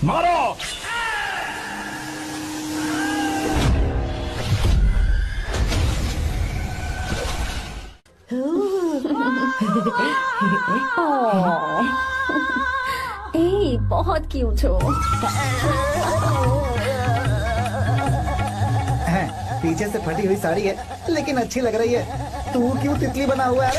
मारो। ए, बहुत क्यूट हो। पीछे से फटी हुई साड़ी है लेकिन अच्छी लग रही है। तू क्यों तितली बना हुआ है?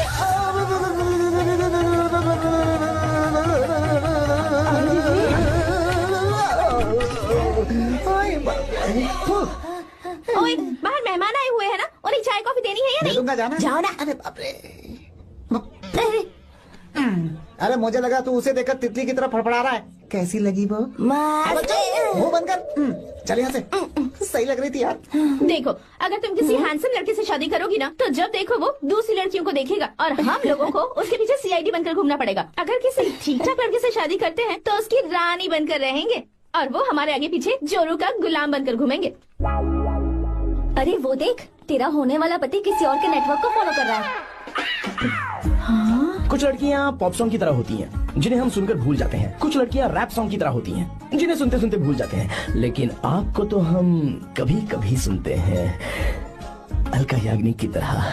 ओए, बाहर मेहमान आए हुए हैं ना, उन्हें चाय कॉफी देनी है या नहीं? दूंगा, जाना। जाओ ना। अरे बाप रे। अरे मुझे लगा तू उसे देखकर तितली की तरफ फड़फड़ा रहा है। कैसी लगी वो? मुंह बंद कर। चल यहाँ से। सही लग रही थी यार। देखो, अगर तुम किसी हैंडसम लड़के से शादी करोगी ना, तो जब देखो वो दूसरी लड़कियों को देखेगा और हम लोगों को उसके पीछे सीआईडी बनकर घूमना पड़ेगा। अगर किसी ठीक ठाक लड़के से शादी करते हैं तो उसकी रानी बनकर रहेंगे और वो हमारे आगे पीछे जोरू का गुलाम बनकर घूमेंगे। अरे वो देख, तेरा होने वाला पति किसी और के नेटवर्क को फॉलो कर रहा है। कुछ लड़कियाँ पॉप सॉन्ग की तरह होती हैं, जिन्हें हम सुनकर भूल जाते हैं। कुछ लड़कियाँ रैप सॉन्ग की तरह होती हैं, जिन्हें सुनते सुनते भूल जाते हैं। लेकिन आपको तो हम कभी कभी सुनते हैं, अलका याग्निक की तरह।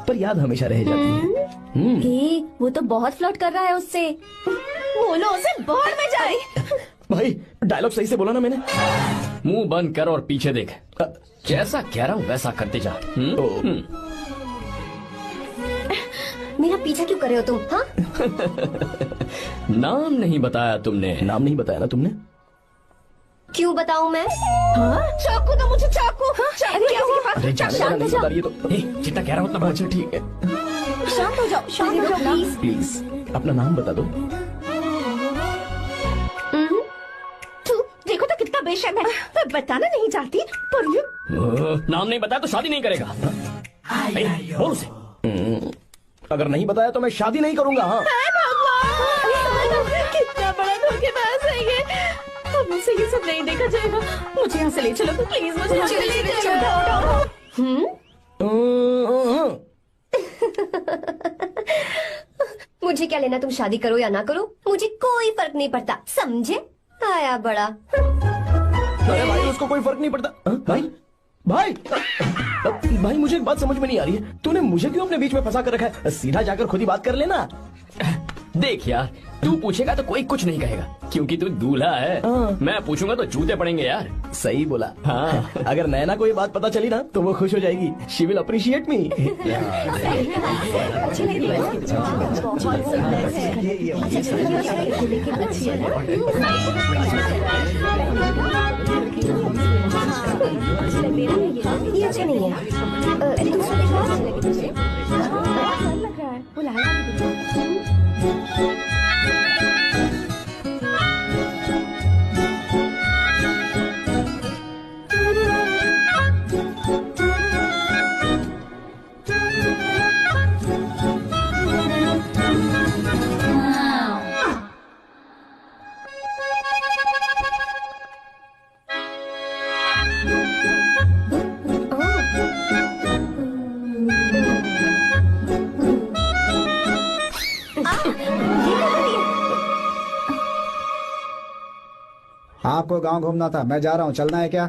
पर याद हमेशा रह जाती है। वो तो बहुत फ्लर्ट कर रहा है उससे। बोलो उसे बाहर में जाए। भाई डायलॉग सही से बोला ना मैंने? मुंह बंद कर और पीछे देख। जैसा कह रहा हूँ वैसा करते जा। मेरा पीछा क्यों कर रहे हो तुम? हाँ? नाम नहीं बताया तुमने। नाम नहीं बताया ना तुमने? क्यों बताऊं मैं? हाँ? चाकू दो मुझे, चाकू। अरे जाने वाला नहीं बता रही है तो। जितना कह रहा हूँ उतना। अच्छा ठीक है, शांत हो जाओ, शांत हो जाओ प्लीज। प्लीज अपना नाम बता दो। तू देखो तो कितना बेशर्म है। मैं बताना नहीं चाहती पर ये नाम नहीं बताया तो शादी नहीं करेगा। बोल उसे। अगर नहीं बताया तो मैं शादी नहीं करूंगा। हाँ कितना बड़ा धोखेबाज है ये। अब मुझसे ये सब नहीं देखा जाएगा। मुझे यहाँ से ले चलो प्लीज, मुझे यहाँ से ले चलो। मुझे क्या लेना तुम शादी करो या ना करो, मुझे कोई फर्क नहीं पड़ता, समझे? आया बड़ा। अरे भाई उसको कोई फर्क नहीं पड़ता। भाई भाई भाई मुझे एक बात समझ में नहीं आ रही है, तूने मुझे क्यों अपने बीच में फंसा कर रखा है? सीधा जाकर खुद ही बात कर लेना। देख यार, तू पूछेगा तो कोई कुछ नहीं कहेगा क्योंकि तू दूल्हा है। मैं पूछूंगा तो जूते पड़ेंगे यार। सही बोला। हाँ। अगर नैना को ये बात पता चली ना तो वो खुश हो जाएगी। शी विल अप्रिशिएट मी। ये अच्छा नहीं है। दूसरा आपको गांव घूमना था, मैं जा रहा हूँ, चलना है क्या?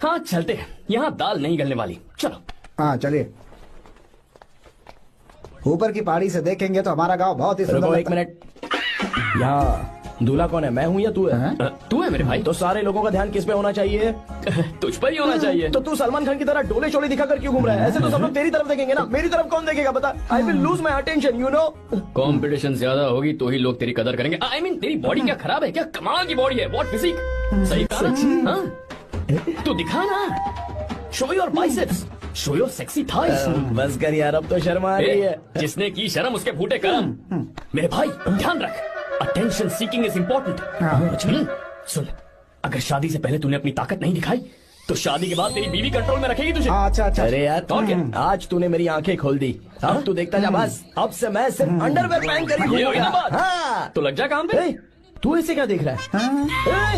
हाँ चलते हैं, यहाँ दाल नहीं गलने वाली। चलो। हाँ चलिए। ऊपर की पहाड़ी से देखेंगे तो हमारा गांव बहुत ही सुंदर रुको एक लगता है। मिनट, यहाँ दूल्हा कौन है? मैं हूँ या तू है? तू है मेरे भाई। तो सारे लोगों का ध्यान किस पे होना चाहिए? तुझ पर ही होना चाहिए। तो तू सलमान खान की तरह डोले चोले दिखाकर क्यों घूम रहा है? ऐसे तो सब लोग तेरी तरफ देखेंगे ना, मेरी तरफ कौन देखेगा बता? I will lose my attention, you know. Competition ज्यादा होगी तो ही लोग तेरी कदर करेंगे। आई मीन तेरी बॉडी क्या खराब है क्या? कमाल की बॉडी है, व्हाट फिजिक। सही कहा ना? हाँ? तू दिखा ना, show your biceps, show your sexy thighs. बस कर यार, अब तो शर्मा आ रही है। जिसने की शर्म उसके फूटे करम। मेरे भाई ध्यान रख, अटेंशन सीकिंग इज इम्पोर्टेंट। सुन, अगर शादी से पहले तूने अपनी ताकत नहीं दिखाई तो शादी के बाद तेरी बीवी कंट्रोल में रखेगी तुझे। अच्छा अच्छा। अरे यार और क्या? आज तूने मेरी आंखें खोल दी। अब तू देखता जा बस, अब से मैं सिर्फ अंडरवेयर पहन कर ही ये हुई ना घूमूंगा। बात? हाँ। तो लग जा काम पे। ए, तू ऐसे क्या देख रहा है?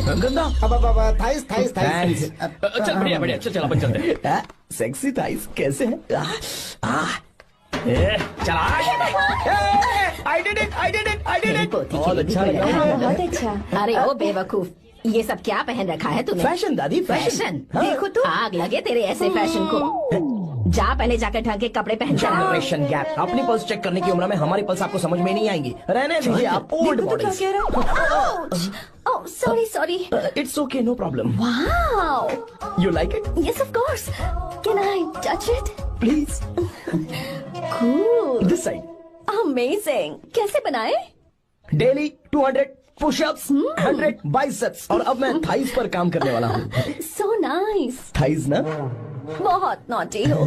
ए, गंदा। अब थाइस थाइस थाइस। चल बढ़िया बढ़िया, चल अपन चलते हैं। सेक्सी थाइस कैसे है? चला। I did it, I did it, I did it. बहुत अच्छा लगा। बहुत अच्छा। अरे ओ बेवकूफ, ये सब क्या पहन रखा है तूने? फैशन दादी, फैशन? हाँ। देखो तो आग लगे तेरे ऐसे फैशन को। जा पहले जाकर ढंग के कपड़े पहन कर आ। Generation gap. अपनी पल्स चेक करने की उम्र में हमारी पल्स आपको समझ में नहीं आएंगी। रहने दीजिए, आप old bodies. Oh sorry sorry. It's okay, no problem. Wow, you like it? Yes of course. Can I touch it? Please. Cool, this side. Amazing. कैसे बनाए? डेली 200 पुशअप्स, 100 बाइसेप्स, और अब मैं थाइस पर काम करने वाला हूँ। So nice. थाइस ना? बहुत नॉटी हो।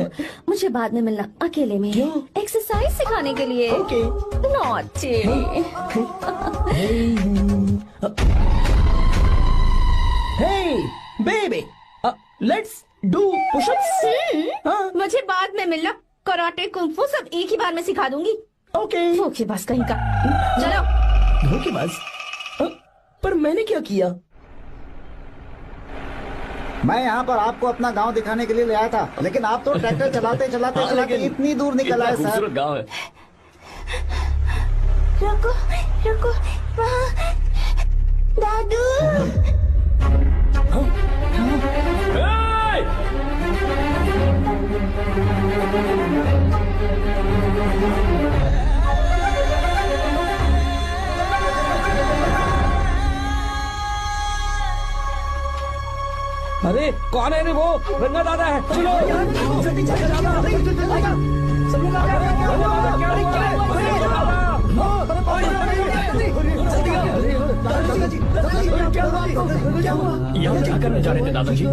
मुझे बाद में मिलना अकेले में। क्यों? एक्सरसाइज सिखाने के लिए। Okay. Naughty. Hey, baby, let's do push-ups. हाँ। मुझे बाद में मिलना। कराटे कुंफू सब एक ही बार में सिखा दूंगी। ओके। धोखेबाज कहीं का। चलो। धोखेबाज? पर मैंने क्या किया? मैं यहाँ पर आपको अपना गांव दिखाने के लिए ले आया था, लेकिन आप तो ट्रैक्टर चलाते चलाते हाँ, चलाते लेकिन इतनी दूर निकल आए सर। खूबसूरत गांव है। रुको रुको, वहाँ दादू। Hey! अरे कौन है रे वो? रंगा दादा है। चलो जल्दी चलो, सब लोग आ यहाँ क्या करने जा रहे थे दादाजी?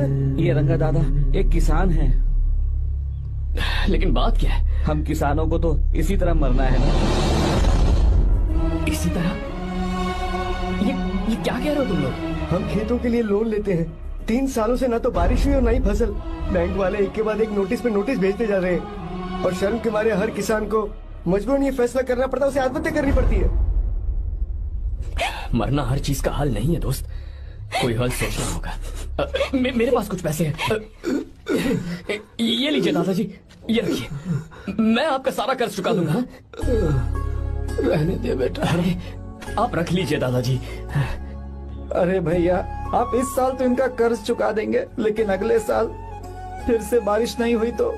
ये रंगा दादा एक किसान है। लेकिन बात क्या है? हम किसानों को तो इसी तरह मरना है ना। इसी तरह? ये क्या कह रहे हो तुम लोग? हम खेतों के लिए लोन लेते हैं। 3 सालों से ना तो बारिश हुई और ना ही फसल। बैंक वाले एक के बाद एक नोटिस पे नोटिस भेजते जा रहे हैं और शर्म के मारे हर किसान को मजबूरन ये फैसला करना पड़ता है, उसे आत्महत्या करनी पड़ती है। मरना हर चीज का हल नहीं है दोस्त, कोई हल सोचना होगा। मेरे पास कुछ पैसे हैं। ये लीजिए दादाजी, ये रखिए, मैं आपका सारा कर्ज चुका दूंगा। रहने दे बेटा। अरे आप रख लीजिए दादाजी। अरे भैया, आप इस साल तो इनका कर्ज चुका देंगे, लेकिन अगले साल फिर से बारिश नहीं हुई तो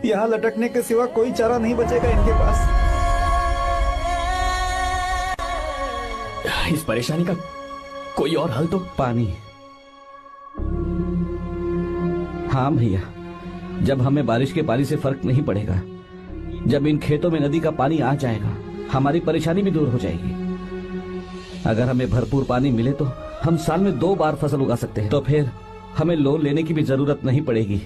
यहाँ लटकने के सिवा कोई चारा नहीं बचेगा इनके पास। इस परेशानी का कोई और हल तो? पानी। हाँ भैया, जब हमें बारिश के पानी से फर्क नहीं पड़ेगा, जब इन खेतों में नदी का पानी आ जाएगा, हमारी परेशानी भी दूर हो जाएगी। अगर हमें भरपूर पानी मिले तो हम साल में 2 बार फसल उगा सकते हैं। तो फिर हमें लोन लेने की भी जरूरत नहीं पड़ेगी।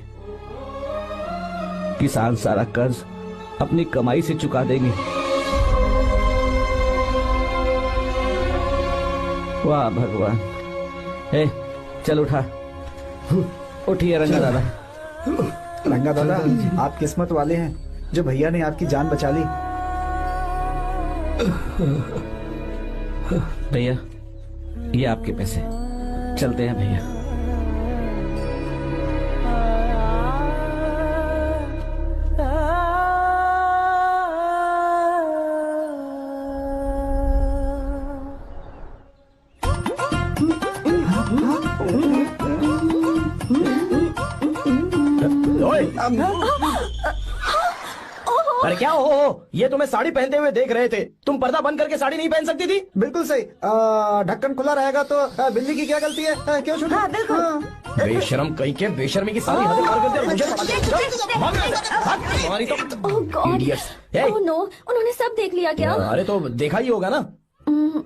किसान सारा कर्ज अपनी कमाई से चुका देंगे। वाह भगवान। ए, चल उठा। उठिए रंगा दादा। रंगा दादा, आप किस्मत वाले हैं जो भैया ने आपकी जान बचा ली। भैया, ये आपके पैसे। चलते हैं भैया। अरे क्या हो? ये तुम्हें साड़ी पहनते हुए देख रहे थे। तुम पर्दा बंद करके साड़ी नहीं पहन सकती थी? बिल्कुल सही। ढक्कन खुला रहेगा तो बिल्ली की क्या गलती है? क्यों छूटी? हाँ, बिल्कुल। बेशरम कहीं के, बेशर्मी की सारी हदें पार कर दिया। मुझे तुम्हारी तो oh god. Idiots। Hey। Oh no, उन्होंने सब देख लिया क्या? अरे तो देखा ही होगा ना।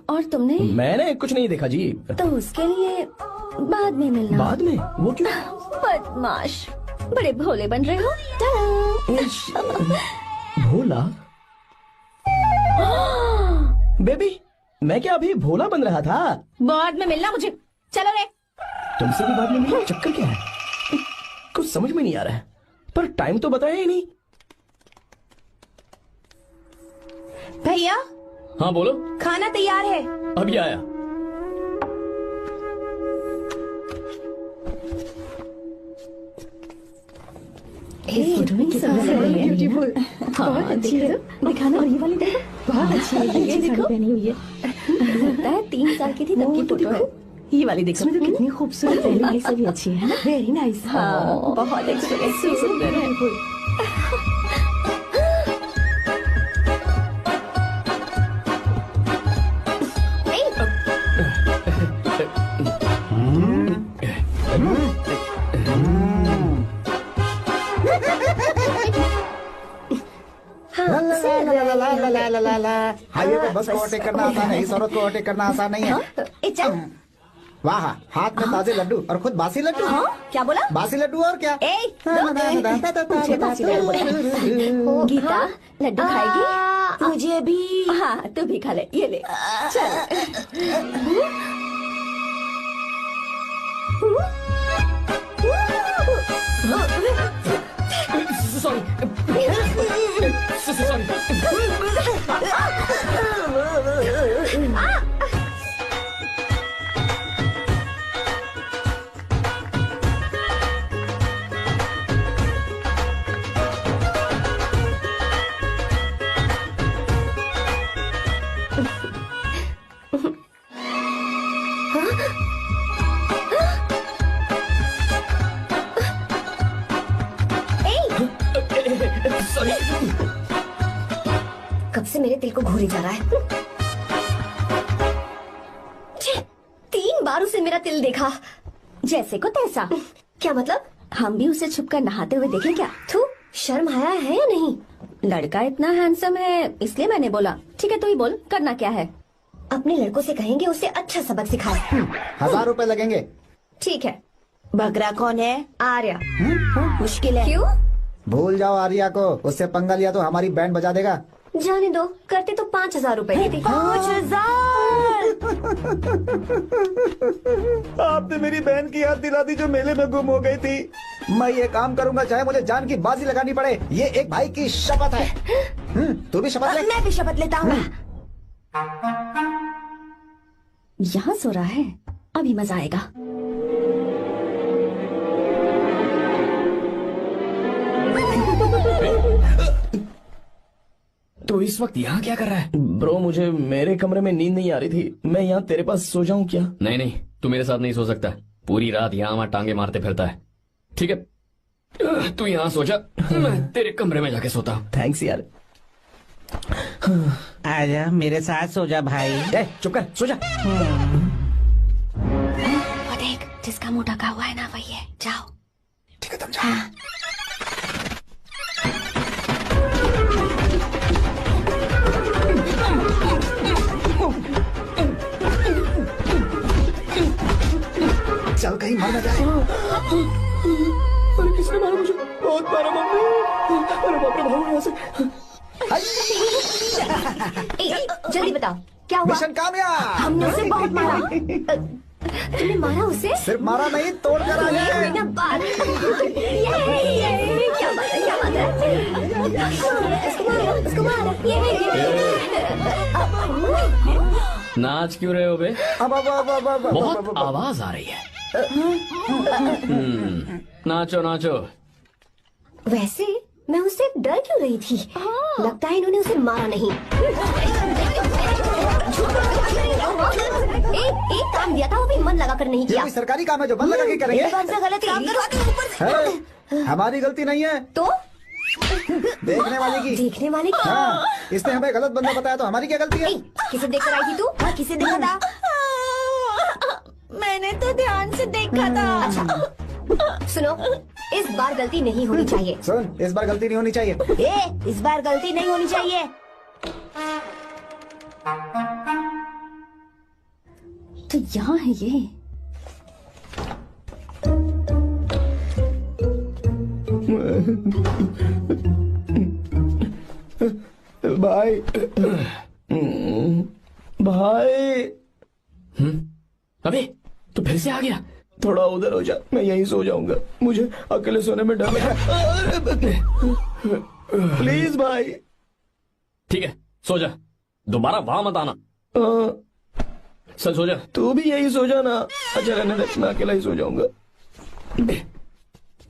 और तुमने? मैंने कुछ नहीं देखा जी। तो उसके लिए बाद में मिलना। बाद में? वो क्यों? बदमाश, बड़े भोले बन रहे हो। भोला? बेबी, मैं क्या अभी भोला बन रहा था? बाद में मिलना मुझे। चलो रे। तुमसे भी बाद में मिलना? चक्कर क्या है? कुछ समझ में नहीं आ रहा है। पर टाइम तो बताया ही नहीं। भैया, हाँ बोलो। खाना तैयार है। अभी आया। ब्यूटीफुल। बहुत अच्छी है। दिखाना। और ये वाली देखो, बहुत अच्छी है। ये देखो पहनी हुई है। लगता है 3 साल की थी तब की फोटो है। ये वाली देख सकते हो कितनी खूबसूरत है। ये सभी अच्छी है ना? Very nice. हाँ बहुत एक्सपीरियंस सुंदर है। हाईवे पे बस को ओवरटेक करना आसान है, इस औरत को ओवरटेक करना आसान नहीं है। वाह, हाथ में ताजे लड्डू और खुद बासी लड्डू। हाँ क्या बोला? बासी लड्डू और क्या? मुझे बासी लड्डू बोला। गीता लड्डू खाएगी? मुझे भी। हाँ तू भी खा ले, ये ले चल। Sorry sorry. कब से मेरे दिल को घूरी जा रहा है। छे, 3 बार उसे मेरा तिल देखा। जैसे को तैसा। क्या मतलब? हम भी उसे छुपकर नहाते हुए देखें क्या? थू, शर्म आया है या नहीं? लड़का इतना हैंडसम है इसलिए मैंने बोला। ठीक है तू ही बोल, करना क्या है? अपने लड़कों से कहेंगे उसे अच्छा सबक सिखाए। 1000 रुपए लगेंगे। ठीक है। बकरा कौन है? आर्या। मुश्किल है। क्यों? भूल जाओ आर्या को, उससे पंगा लिया तो हमारी बैंड बजा देगा। जाने दो, करते तो 5000 रुपए देती। 5000। आपने मेरी बहन की याद दिला दी जो मेले में गुम हो गई थी। मैं ये काम करूंगा चाहे मुझे जान की बाजी लगानी पड़े। ये एक भाई की शपथ है। तू भी शपथ ले। मैं भी शपथ लेता हूँ। यहाँ सो रहा है, अभी मजा आएगा। तो इस वक्त यहाँ क्या कर रहा है? ब्रो मुझे मेरे कमरे में नींद नहीं आ रही थी, मैं यहाँ तेरे पास सो जाऊं क्या? नहीं नहीं, तू मेरे साथ नहीं सो सकता। पूरी रात यहाँ वहाँ टांगे मारते फिरता है। ठीक है तू यहाँ सो जा, मैं तेरे कमरे में जाके सोता हूँ। थैंक्स यार। आजा मेरे साथ सो जा भाई। चुप कर, सो जा। वो देख, जिसका मुंह ढका हुआ है ना वही है। जाओ। ठीक है तुम जाओ। चल कहीं मर न जाए। अरे किसने मारा मुझे? बहुत मारा मम्मी। अरे बाप रे, भागो यहाँ से। जल्दी बताओ क्या हुआ? मिशन कामयाब। हमने उसे बहुत मारा। तुमने मारा उसे? सिर्फ मारा नहीं, तोड़ कर आ गए। ये बात। क्या बात है, क्या बात है? उसको मारो। नाच क्यों रहे हो बे? अब बहुत आवाज आ रही है। नाचो नाचो। वैसे मैं उससे डर क्यों रही थी? लगता है इन्होंने उसे मारा नहीं। एक काम दिया था वो भी मन लगा कर नहीं ये किया। कोई सरकारी काम है जो बंद लगा के करेंगे? एक बार से गलत काम करवाते हो ऊपर से। है, हमारी गलती नहीं है, तो देखने वाले की। देखने वाले की। हाँ, इसने हमें गलत बंदा बताया तो हमारी क्या गलती है? किसे देख कर आई थी तू? हाँ, किसे देखा था? मैंने तो ध्यान से देखा था। अच्छा सुनो, इस बार गलती नहीं होनी चाहिए। सुन, इस बार गलती नहीं होनी चाहिए। इस बार गलती नहीं होनी चाहिए। तो यहाँ है ये। भाई भाई। अबे तू फिर से आ गया? थोड़ा उधर हो जा, मैं यहीं सो जाऊंगा। मुझे अकेले सोने में डर लग रहा है। प्लीज भाई। ठीक है सो जा, दोबारा वहां मत आना। चल सो जा। तू भी यहीं सो जाना। अच्छा रहने दे, मैं अकेला ही सो जाऊंगा।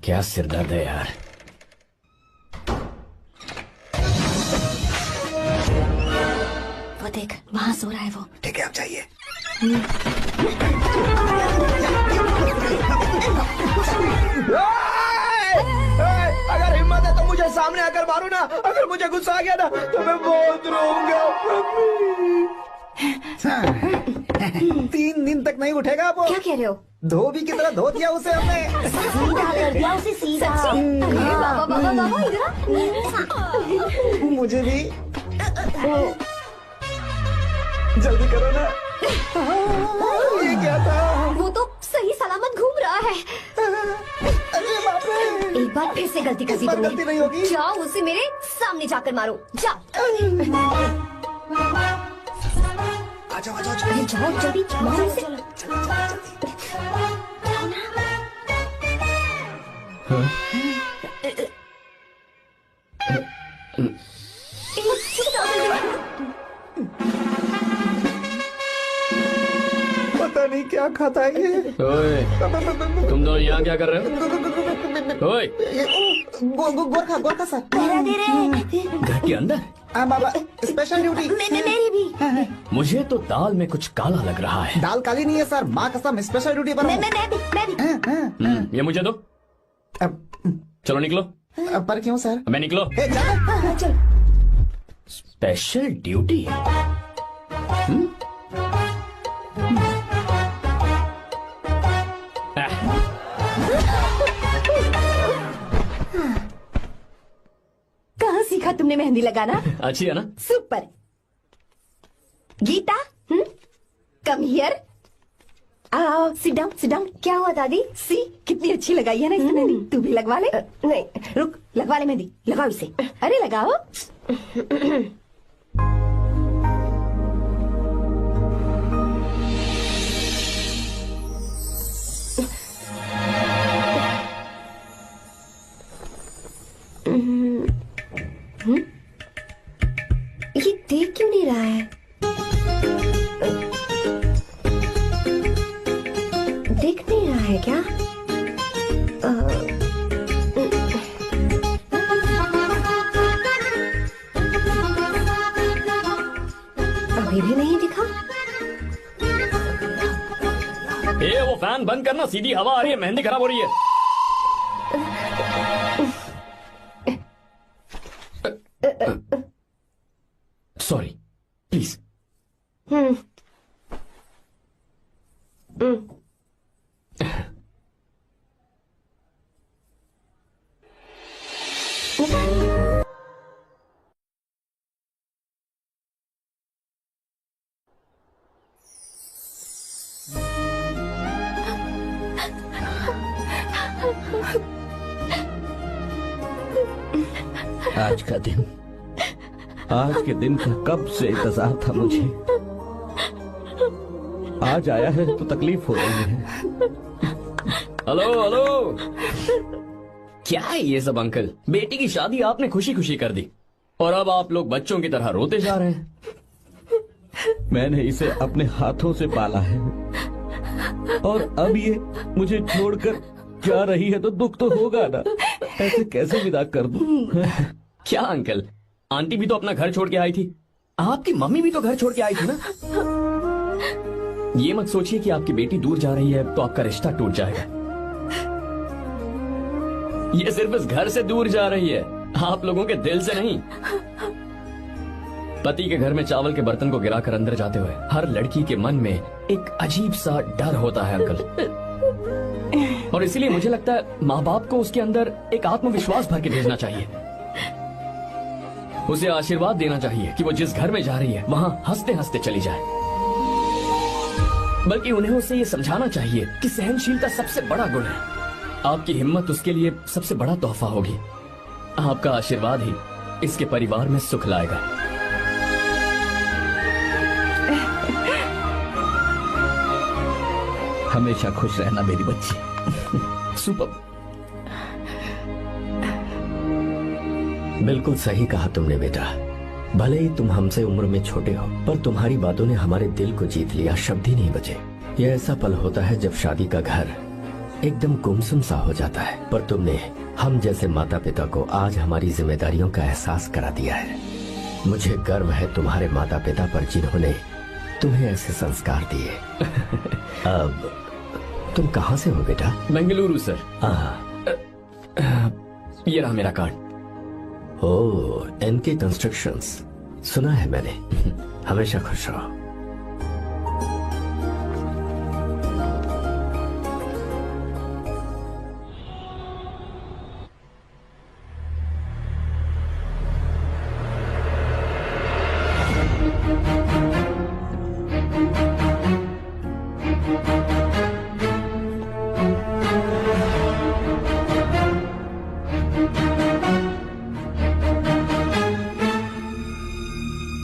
क्या सिरदर्द है यार। वो देख, वहाँ सो रहा है वो। ठीक है अब चाहिए। अगर हिम्मत है तो मुझे सामने आकर मारो ना। अगर मुझे गुस्सा आ गया ना तो मैं बहुत रोऊंगा। 3 दिन तक नहीं उठेगा वो। क्या कह रहे हो? धोबी की तरह धो दिया उसे हमने। सीधा कर दिया उसे, सीधा। अरे बाबा बाबा बाबा, इधर मुझे भी जल्दी करो ना। ये क्या था? वो तो सही सलामत घूम रहा है। अरे बाप रे। एक बार फिर से गलती कर दी इस बार तुमने। गलती नहीं होगी। जाओ उसे मेरे सामने जाकर मारो, जाओ। आजा आजा आजा। अरे जाओ जल्दी मारो उसे। पता नहीं क्या खाता है ये। ओए, तुम दोनों यहाँ क्या कर रहे हो? ओए, गोरखा सर। पहरा दे रहे हैं। घर के अंदर? बाबा स्पेशल ड्यूटी। मेरी भी। मुझे तो दाल में कुछ काला लग रहा है। दाल काली नहीं है सर, माँ कसम स्पेशल ड्यूटी पर हूँ। मैं भी। ये मुझे दो। चलो निकलो। पर क्यों सर? मैं निकलो। चल। Special duty? कहाँ सीखा तुमने मेहंदी लगाना? अच्छी है ना? सुपर। Geeta, come here. आओ, सिट डाउन। क्या हुआ दादी? सी कितनी अच्छी लगाई है ना इसने मेहंदी। तू भी लगवा ले। नहीं, रुक, लगवा ले मेहंदी। लगाओ इसे। अरे लगाओ। ये देख क्यों नहीं रहा है? देख नहीं रहा है क्या? अभी भी नहीं दिखा। वो फैन बंद करना, सीधी हवा आ रही है, मेहंदी खराब हो रही है। Sorry, please. आज के दिन का कब से इंतजार था मुझे। आज आया है तो तकलीफ हो रही है। हेलो, क्या है ये सब अंकल? बेटी की शादी आपने खुशी खुशी कर दी और अब आप लोग बच्चों की तरह रोते जा रहे हैं। मैंने इसे अपने हाथों से पाला है और अब ये मुझे छोड़कर जा रही है तो दुख तो होगा ना। ऐसे कैसे विदा कर दूं? क्या अंकल, आंटी भी तो अपना घर छोड़ के आई थी, आपकी मम्मी भी तो घर छोड़ के आई थी ना। ये मत सोचिए कि आपकी बेटी दूर जा रही है तो आपका रिश्ता टूट जाएगा। ये सिर्फ इस घर से दूर जा रही है, आप लोगों के दिल से नहीं। पति के घर में चावल के बर्तन को गिराकर अंदर जाते हुए हर लड़की के मन में एक अजीब सा डर होता है अंकल, और इसीलिए मुझे लगता है माँ बाप को उसके अंदर एक आत्मविश्वास भर के भेजना चाहिए। उसे आशीर्वाद देना चाहिए कि वो जिस घर में जा रही है वहां हंसते हंसते चली जाए। बल्कि उन्हें उसे ये समझाना चाहिए कि सहनशीलता सबसे बड़ा गुण है। आपकी हिम्मत उसके लिए सबसे बड़ा तोहफा होगी। आपका आशीर्वाद ही इसके परिवार में सुख लाएगा। हमेशा खुश रहना मेरी बच्ची। सुपर। बिल्कुल सही कहा तुमने बेटा। भले ही तुम हमसे उम्र में छोटे हो, पर तुम्हारी बातों ने हमारे दिल को जीत लिया, शब्द ही नहीं बचे। यह ऐसा पल होता है जब शादी का घर एकदम गुमसुम सा हो जाता है, पर तुमने हम जैसे माता पिता को आज हमारी जिम्मेदारियों का एहसास करा दिया है। मुझे गर्व है तुम्हारे माता पिता पर जिन्होंने तुम्हें ऐसे संस्कार दिए। अब तुम कहाँ से हो बेटा? बेंगलुरु सर। ये रहा मेरा कार्ड। ओह, एनके कंस्ट्रक्शंस, सुना है मैंने। हमेशा खुश रहो।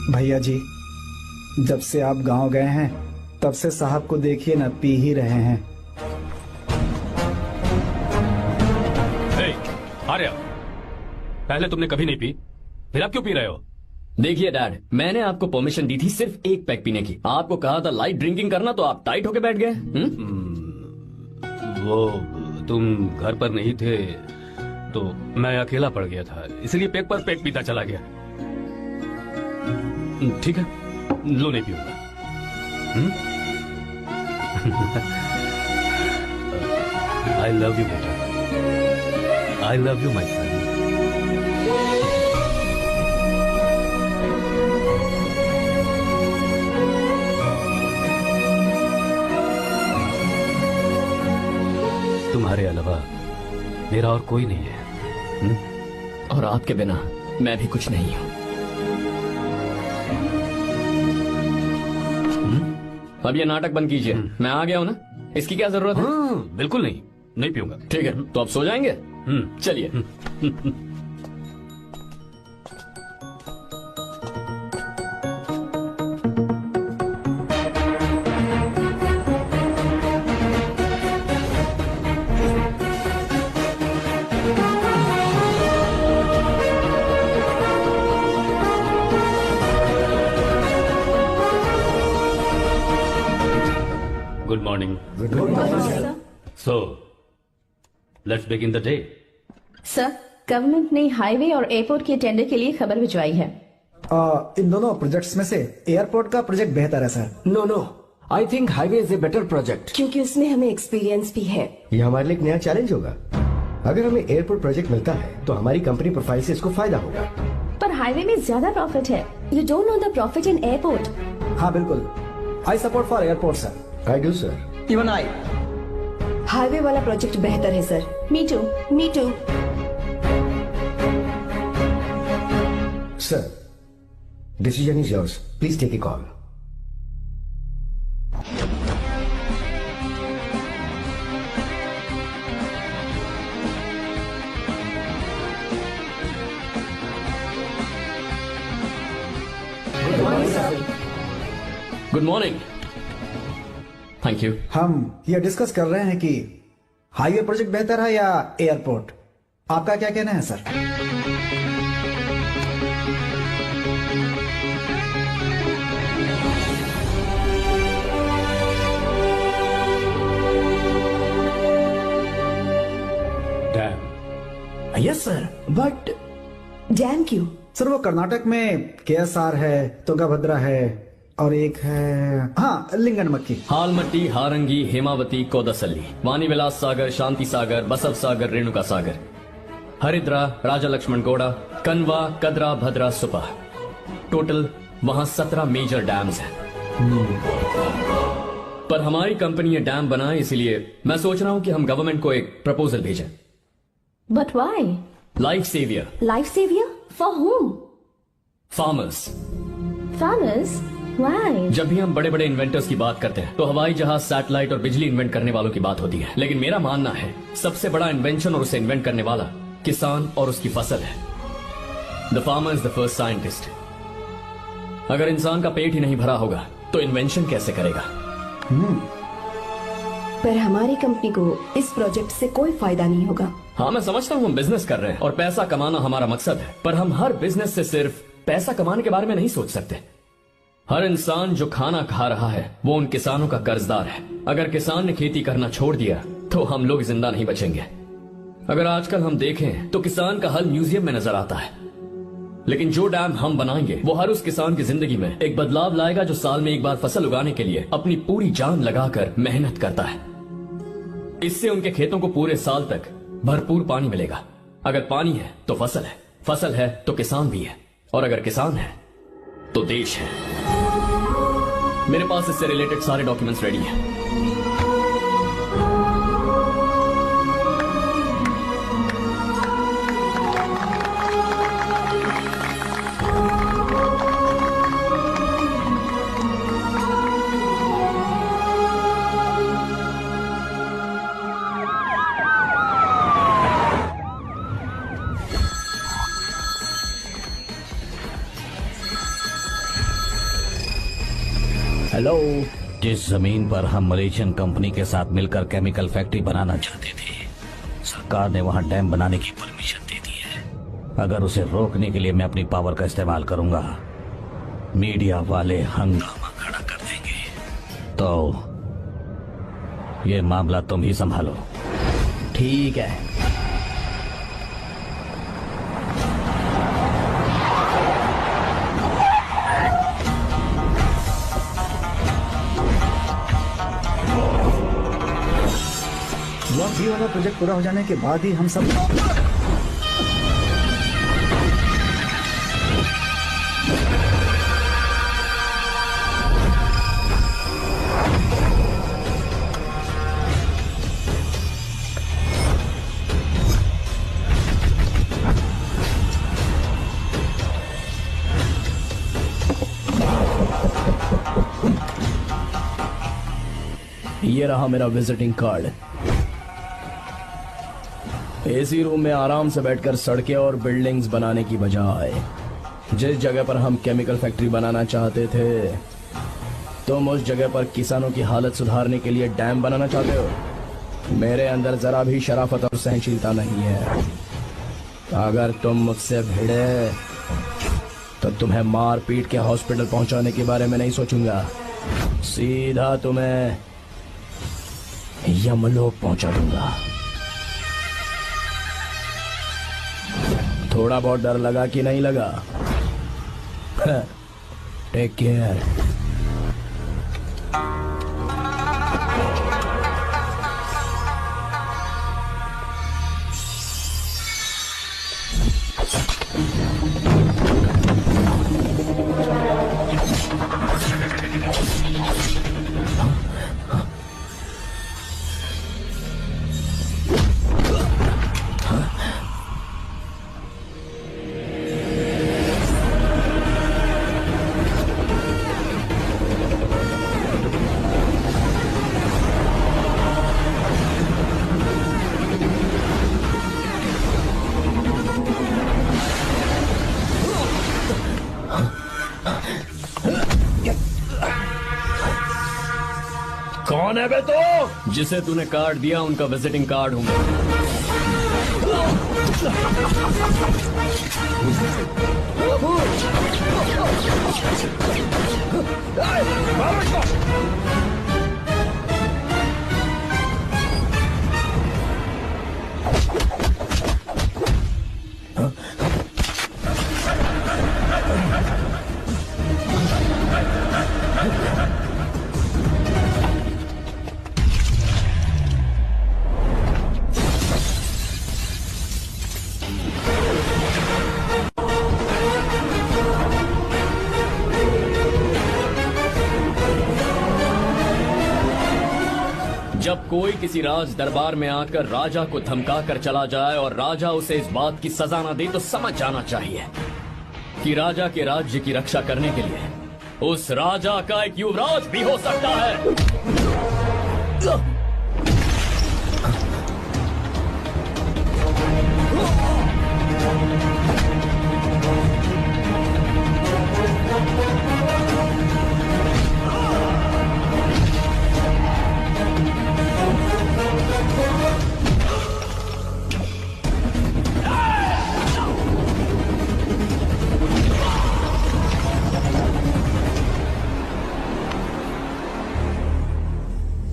भैया जी, जब से आप गांव गए हैं तब से साहब को देखिए ना, पी ही रहे हैं। आर्या, पहले तुमने कभी नहीं पी, फिर आप क्यों पी रहे हो? देखिए डैड, मैंने आपको परमिशन दी थी सिर्फ एक पैक पीने की। आपको कहा था लाइट ड्रिंकिंग करना, तो आप टाइट होके बैठ गए। वो तुम घर पर नहीं थे तो मैं अकेला पड़ गया था, इसलिए पैक पर पैक पीता चला गया। ठीक है, लो नहीं पीऊंगा। आई लव यू बेटा, आई लव यू माई सन। तुम्हारे अलावा मेरा और कोई नहीं है। और आपके बिना मैं भी कुछ नहीं हूं। अब ये नाटक बंद कीजिए। मैं आ गया हूं ना, इसकी क्या जरूरत है? बिल्कुल नहीं, नहीं पीऊंगा। ठीक है, तो आप सो जाएंगे? चलिए। Good morning. So, let's begin the day. Sir, government ने हाईवे और एयरपोर्ट के टेंडर के लिए खबर भिजवाई है। इन दोनों प्रोजेक्ट्स में से एयरपोर्ट का प्रोजेक्ट बेहतर है sir. No no, I think highway is a better project, क्योंकि उसमें हमें एक्सपीरियंस भी है। ये हमारे लिए एक नया चैलेंज होगा। अगर हमें एयरपोर्ट प्रोजेक्ट मिलता है तो हमारी कंपनी प्रोफाइल से इसको फायदा होगा। पर हाईवे में ज्यादा प्रॉफिट है। You don't know the profit in airport. हाँ बिल्कुल, I support for airport sir. I do sir. Even I. Highway वाला प्रोजेक्ट बेहतर है sir. Me too. Me too. Sir, decision is yours, please take a call. Good morning. Thank you. हम ये discuss कर रहे हैं कि हाईवे प्रोजेक्ट बेहतर है या एयरपोर्ट। आपका क्या कहना है sir? Dam. Yes sir, but dam क्यों? सर वो कर्नाटक में केएसआर है, तुंगाभद्रा है और एक है हाँ लिंगन मक्की। हालमट्टी, हारंगी, हेमावती, कोदसल्ली, वानी विलास सागर, शांति सागर, बसव सागर, रेणुका सागर, हरिद्रा, राजा लक्ष्मण गौड़ा, कनवा, कदरा, भद्रा, सुपा। टोटल वहां 17 मेजर डैम्स हैं। पर हमारी कंपनी ये डैम बनाए, इसलिए मैं सोच रहा हूं कि हम गवर्नमेंट को एक प्रपोजल भेजें। But why? Life saviour. Life saviour for home? Farmers. Farmers? Why? जब भी हम बड़े बड़े इन्वेंटर्स की बात करते हैं तो हवाई जहाज, सैटेलाइट और बिजली इन्वेंट करने वालों की बात होती है, लेकिन मेरा मानना है सबसे बड़ा इन्वेंशन और उसे इन्वेंट करने वाला किसान और उसकी फसल है। The farmer is the first scientist. अगर इंसान का पेट ही नहीं भरा होगा तो इन्वेंशन कैसे करेगा? पर हमारी कंपनी को इस प्रोजेक्ट से कोई फायदा नहीं होगा। हाँ, मैं समझता हूँ हम बिजनेस कर रहे हैं और पैसा कमाना हमारा मकसद है, पर हम हर बिजनेस से सिर्फ पैसा कमाने के बारे में नहीं सोच सकते। हर इंसान जो खाना खा रहा है वो उन किसानों का कर्जदार है। अगर किसान ने खेती करना छोड़ दिया तो हम लोग जिंदा नहीं बचेंगे। अगर आजकल हम देखें तो किसान का हल म्यूजियम में नजर आता है, लेकिन जो डैम हम बनाएंगे वो हर उस किसान की जिंदगी में एक बदलाव लाएगा जो साल में एक बार फसल उगाने के लिए अपनी पूरी जान लगाकर मेहनत करता है। इससे उनके खेतों को पूरे साल तक भरपूर पानी मिलेगा। अगर पानी है तो फसल है तो किसान भी है, और अगर किसान है तो देश है। मेरे पास इससे रिलेटेड सारे डॉक्यूमेंट्स रेडी हैं। हेलो। जिस जमीन पर हम मलेशियन कंपनी के साथ मिलकर केमिकल फैक्ट्री बनाना चाहते थे, सरकार ने वहां डैम बनाने की परमिशन दे दी है। अगर उसे रोकने के लिए मैं अपनी पावर का इस्तेमाल करूंगा, मीडिया वाले हंगामा खड़ा कर देंगे। तो ये मामला तुम ही संभालो। ठीक है। ब्लॉक बी वाला प्रोजेक्ट पूरा हो जाने के बाद ही हम सब ये रहा मेरा विजिटिंग कार्ड। एसी रूम में आराम से बैठकर सड़कें और बिल्डिंग्स बनाने की बजाय जिस जगह पर हम केमिकल फैक्ट्री बनाना चाहते थे, तुम उस जगह पर किसानों की हालत सुधारने के लिए डैम बनाना चाहते हो। मेरे अंदर जरा भी शराफत और सहनशीलता नहीं है। अगर तुम मुझसे भिड़े तो तुम्हें मार पीट के हॉस्पिटल पहुंचाने के बारे में नहीं सोचूंगा, सीधा तुम्हें यमलोक पहुंचा दूंगा। थोड़ा बहुत डर लगा कि नहीं लगा? Take care. कौन है बे तो? जिसे तूने कार्ड दिया उनका विजिटिंग कार्ड हूं मैं। जब कोई किसी राज दरबार में आकर राजा को धमका कर चला जाए और राजा उसे इस बात की सजा न दे, तो समझ जाना चाहिए कि राजा के राज्य की रक्षा करने के लिए उस राजा का एक युवराज भी हो सकता है।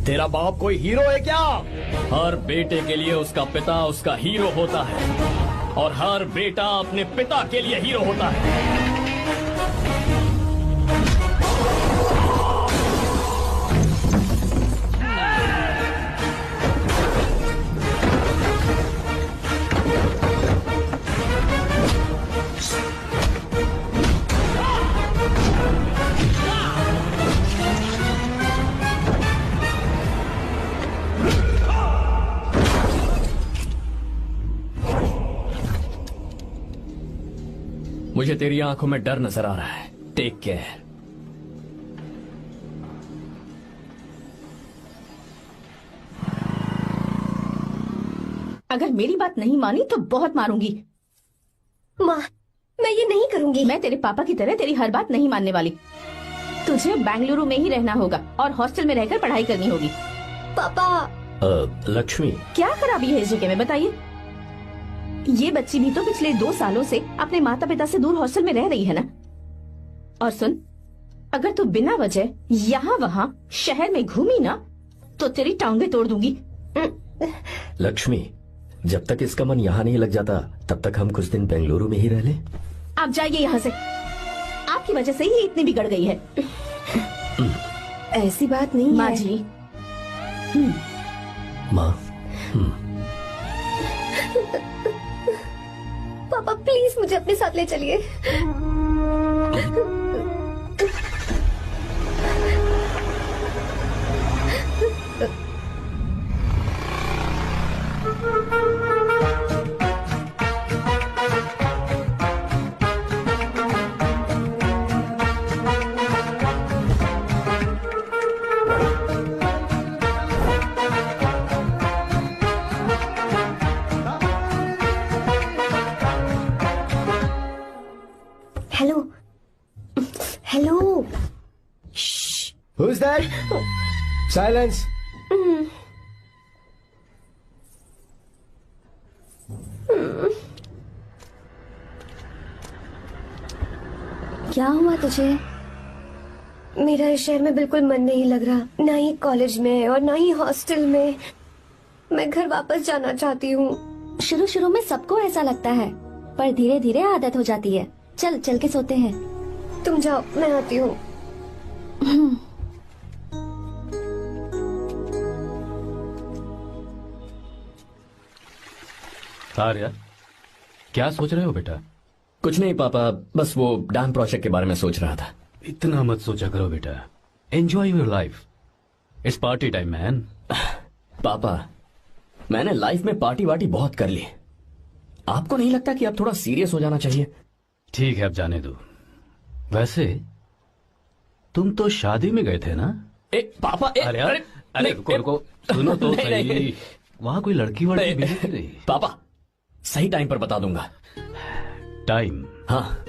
तेरा बाप कोई हीरो है क्या? हर बेटे के लिए उसका पिता उसका हीरो होता है। और हर बेटा अपने पिता के लिए हीरो होता है। मुझे तेरी आंखों में डर नजर आ रहा है। Take care. अगर मेरी बात नहीं मानी तो बहुत मारूंगी। माँ, मैं ये नहीं करूंगी। मैं तेरे पापा की तरह तेरी हर बात नहीं मानने वाली। तुझे बेंगलुरु में ही रहना होगा और हॉस्टल में रहकर पढ़ाई करनी होगी। पापा। लक्ष्मी, क्या खराबी है इस जगह में, बताइए। ये बच्ची भी तो पिछले 2 सालों से अपने माता पिता से दूर हॉस्टल में रह रही है ना। और सुन, अगर तू बिना वजह यहाँ वहाँ शहर में घूमी ना तो तेरी टांगें तोड़ दूंगी। लक्ष्मी, जब तक इसका मन यहाँ नहीं लग जाता तब तक हम कुछ दिन बेंगलुरु में ही रह लें। आप जाइए यहाँ से। आपकी वजह से ही इतनी बिगड़ गई है। ऐसी बात नहीं माँ है। जी। माँ, पापा प्लीज मुझे अपने साथ ले चलिए। Hello hello. Who's that? Silence. क्या हुआ तुझे? मेरा इस शहर में बिल्कुल मन नहीं लग रहा, ना ही कॉलेज में और ना ही हॉस्टल में। मैं घर वापस जाना चाहती हूँ। शुरू शुरू में सबको ऐसा लगता है, पर धीरे धीरे आदत हो जाती है। चल चल के सोते हैं। तुम जाओ, मैं आती हूँ। आर्या, क्या सोच रहे हो बेटा? कुछ नहीं पापा, बस वो डैम प्रोजेक्ट के बारे में सोच रहा था। इतना मत सोचा करो बेटा। Enjoy your life. It's party time man. पापा, मैंने लाइफ में पार्टी वार्टी बहुत कर ली। आपको नहीं लगता कि अब थोड़ा सीरियस हो जाना चाहिए? ठीक है, अब जाने दो। वैसे तुम तो शादी में गए थे ना? पापा, अरे रुको रुको, सुनो तो सही। वहाँ कोई लड़की वड़की मिली थी नहीं? पापा, सही टाइम पर बता दूंगा। टाइम? हाँ।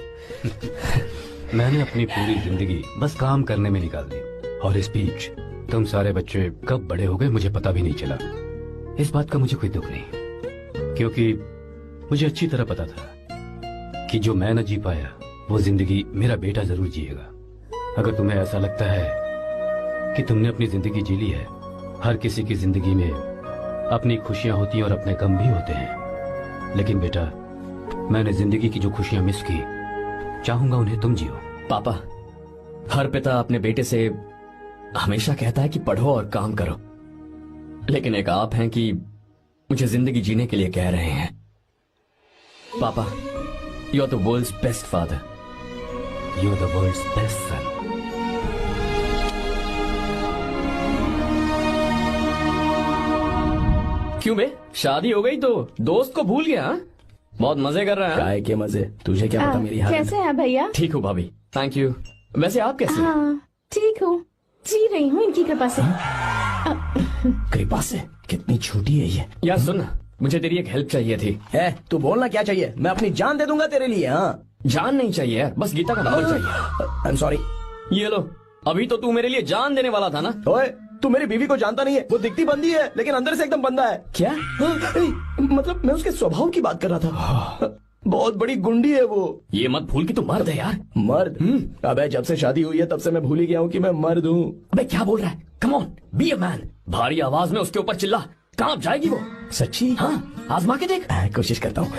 मैंने अपनी पूरी जिंदगी बस काम करने में निकाल दी, और इस बीच तुम सारे बच्चे कब बड़े हो गए मुझे पता भी नहीं चला। इस बात का मुझे कोई दुख नहीं, क्योंकि मुझे अच्छी तरह पता था कि जो मैं न जी पाया वो जिंदगी मेरा बेटा जरूर जिएगा। अगर तुम्हें ऐसा लगता है कि तुमने अपनी जिंदगी जी ली है, हर किसी की जिंदगी में अपनी खुशियां होती हैं और अपने गम भी होते हैं, लेकिन बेटा मैंने जिंदगी की जो खुशियां मिस की, चाहूंगा उन्हें तुम जियो। पापा, हर पिता अपने बेटे से हमेशा कहता है कि पढ़ो और काम करो, लेकिन एक आप हैं कि मुझे जिंदगी जीने के लिए कह रहे हैं। पापा, you are the world's best father. You are the world's best son. क्यों बे, शादी हो गई तो दोस्त को भूल गया? बहुत मजे कर रहा है। काय के मजे, तुझे क्या पता मेरी हालत। कैसे हैं भैया? ठीक हूँ भाभी, थैंक यू। वैसे आप कैसे हैं? हाँ ठीक हूँ, जी रही हूँ इनकी कृपा से। कृपा से? कितनी छोटी है ये। यार सुन ना, मुझे तेरी एक हेल्प चाहिए थी। है, तू बोलना क्या चाहिए? मैं अपनी जान दे दूंगा तेरे लिए। हाँ, जान नहीं चाहिए यार, बस गीता का नंबर चाहिए। I am sorry. ये लो, अभी तो तू मेरे लिए जान देने वाला था ना। ओए, तू मेरी बीवी को जानता नहीं है। वो दिखती बंदी है लेकिन अंदर से एकदम बंदा है। क्या? मतलब मैं उसके स्वभाव की बात कर रहा था। बहुत बड़ी गुंडी है वो। ये मत भूल कि तू मर्द है यार। मर्द? अबे जब से शादी हुई है तब से मैं भूल ही गया हूँ कि मैं मर्द हूँ। अबे क्या बोल रहा है? Come on, be a man. भारी आवाज में उसके ऊपर चिल्ला, कहाँ जाएगी वो? सच्ची? हाँ, आजमा के देख। कोशिश करता हूँ।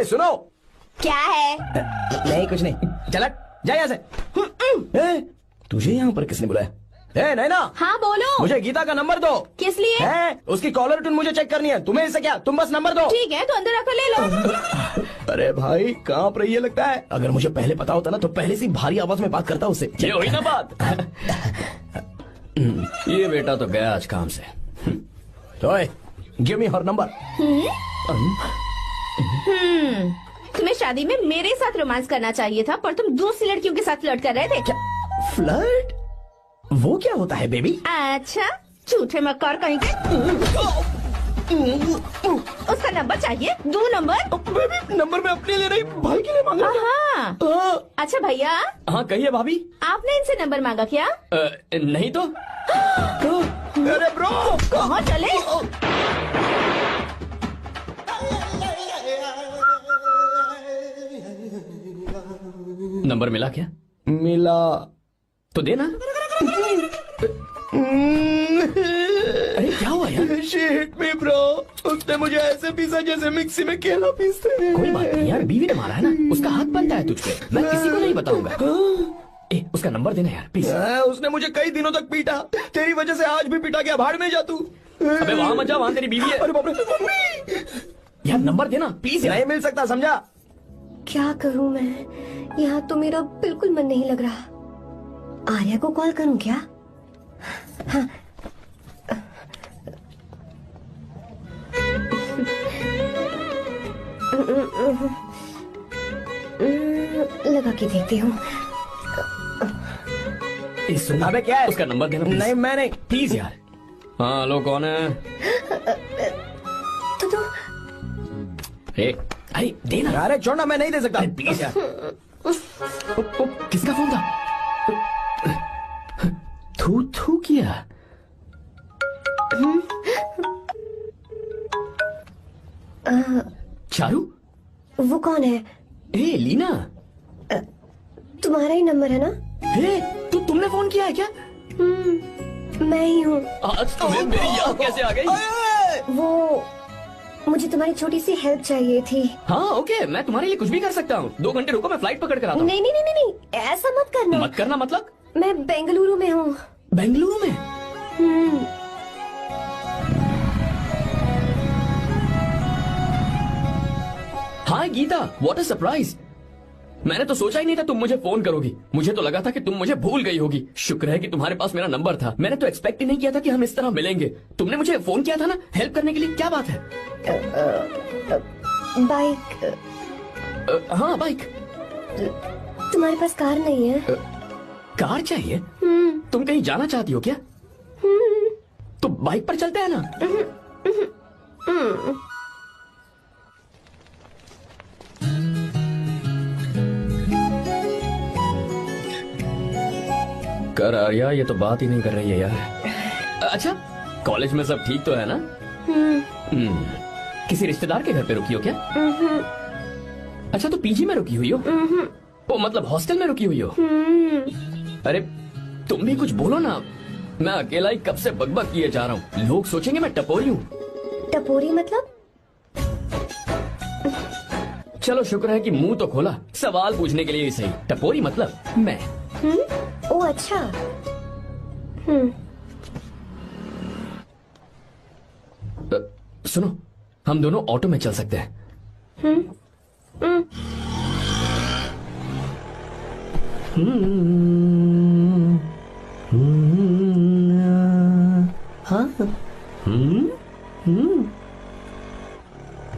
सुनो। क्या है? नहीं कुछ नहीं, चल जा यहाँ से। तुझे यहाँ पर किसने बुलाया? नैना। हाँ बोलो। मुझे गीता का नंबर दो। किस लिए? उसकी कॉलर ट्यून मुझे चेक करनी है। तुम्हें इससे क्या, तुम बस नंबर दो। ठीक है तो अंदर आकर ले लो। अरे भाई कांप रही है लगता है। अगर मुझे पहले पता होता ना तो पहले से भारी आवाज में बात करता उससे। ये हुई ना बात। ये बेटा तो गया आज काम से। तो गिव मी हर नंबर। तुम्हें शादी में मेरे साथ रोमांस करना चाहिए था, पर तुम दूसरी लड़कियों के साथ फ्लर्ट कर रहे थे। क्या फ्लर्ट? वो क्या होता है बेबी? अच्छा, झूठे मक्कार कहीं के। उसका नंबर चाहिए? दो नंबर। बेबी नंबर मैं अपने लिए नहीं भाई के लिए मांगा। हाँ। अच्छा भैया। हाँ कहिए भाभी। आपने इनसे नंबर मांगा क्या? नहीं तो। अरे ब्रो कहाँ चले? नंबर मिला क्या? मिला तो देना। अरे क्या हुआ यार? शिट मी ब्रो, उसने मुझे ऐसे पीसा जैसे मिक्सी में केला पीसते हैं। कोई बात नहीं यार, बीवी ने मारा है ना, उसका हाथ बनता है तुझ पे। मैं किसी को नहीं बताऊंगा। उसका नंबर देना यार प्लीज। उसने मुझे कई दिनों तक पीटा, तेरी वजह से आज भी पीटा गया। भाड़ में जा तू। अबे वहाँ मत जा, वहाँ तेरी बीवी है। अरे बाप रे मम्मी। यार नंबर देना प्लीज। नहीं मिल सकता, समझा? क्या करूं मैं? यहाँ तो मेरा बिल्कुल मन नहीं लग रहा। आर्या को कॉल करूं क्या? हाँ। लगा के देखती हूँ। अबे क्या है? उसका नंबर देना please। नहीं मैं नहीं। प्लीज यार। हाँ लो कौन है? तो अरे देना। अरे छोड़ना, मैं नहीं दे सकता। प्लीज यार। किसका फोन था? थू थू किया। चारू? वो कौन है? लीना। तुम्हारा ही नंबर है ना? तुमने फोन किया है क्या? मैं ही हूँ। आज तुम्हें मेरी याद कैसे आ गई? वो मुझे तुम्हारी छोटी सी हेल्प चाहिए थी। हाँ ओके, मैं तुम्हारे लिए कुछ भी कर सकता हूँ। 2 घंटे रुको, मैं फ्लाइट पकड़ कर आता हूँ। नहीं नहीं नहीं नहीं, ऐसा मत करना। मत करना मतलब? मैं बेंगलुरु में हूँ। बेंगलुरु में? हाय गीता, व्हाट अ सरप्राइज। मैंने तो सोचा ही नहीं था तुम मुझे फोन करोगी। मुझे तो लगा था कि तुम मुझे भूल गई होगी। शुक्र है कि तुम्हारे पास मेरा नंबर था। मैंने तो एक्सपेक्ट ही नहीं किया था कि हम इस तरह मिलेंगे। तुमने मुझे फोन किया था ना हेल्प करने के लिए। क्या बात है? बाइक। हाँ बाइक। तुम्हारे पास कार नहीं है? कार चाहिए? तुम कहीं जाना चाहती हो क्या? तो बाइक पर चलते हैं ना। कर आर्या, ये तो बात ही नहीं कर रही है यार। अच्छा कॉलेज में सब ठीक तो है ना? किसी रिश्तेदार के घर पे रुकी हो क्या? अच्छा तो पीजी में रुकी हुई हो? ओ मतलब हॉस्टल में रुकी हुई हो? अरे तुम भी कुछ बोलो ना। मैं अकेला ही कब से बकबक किए जा रहा हूँ। लोग सोचेंगे मैं टपोरी हूँ। टपोरी मतलब? चलो शुक्र है कि मुंह तो खोला, सवाल पूछने के लिए ही सही। टपोरी मतलब मैं। ओ अच्छा। सुनो, हम दोनों ऑटो में चल सकते हैं।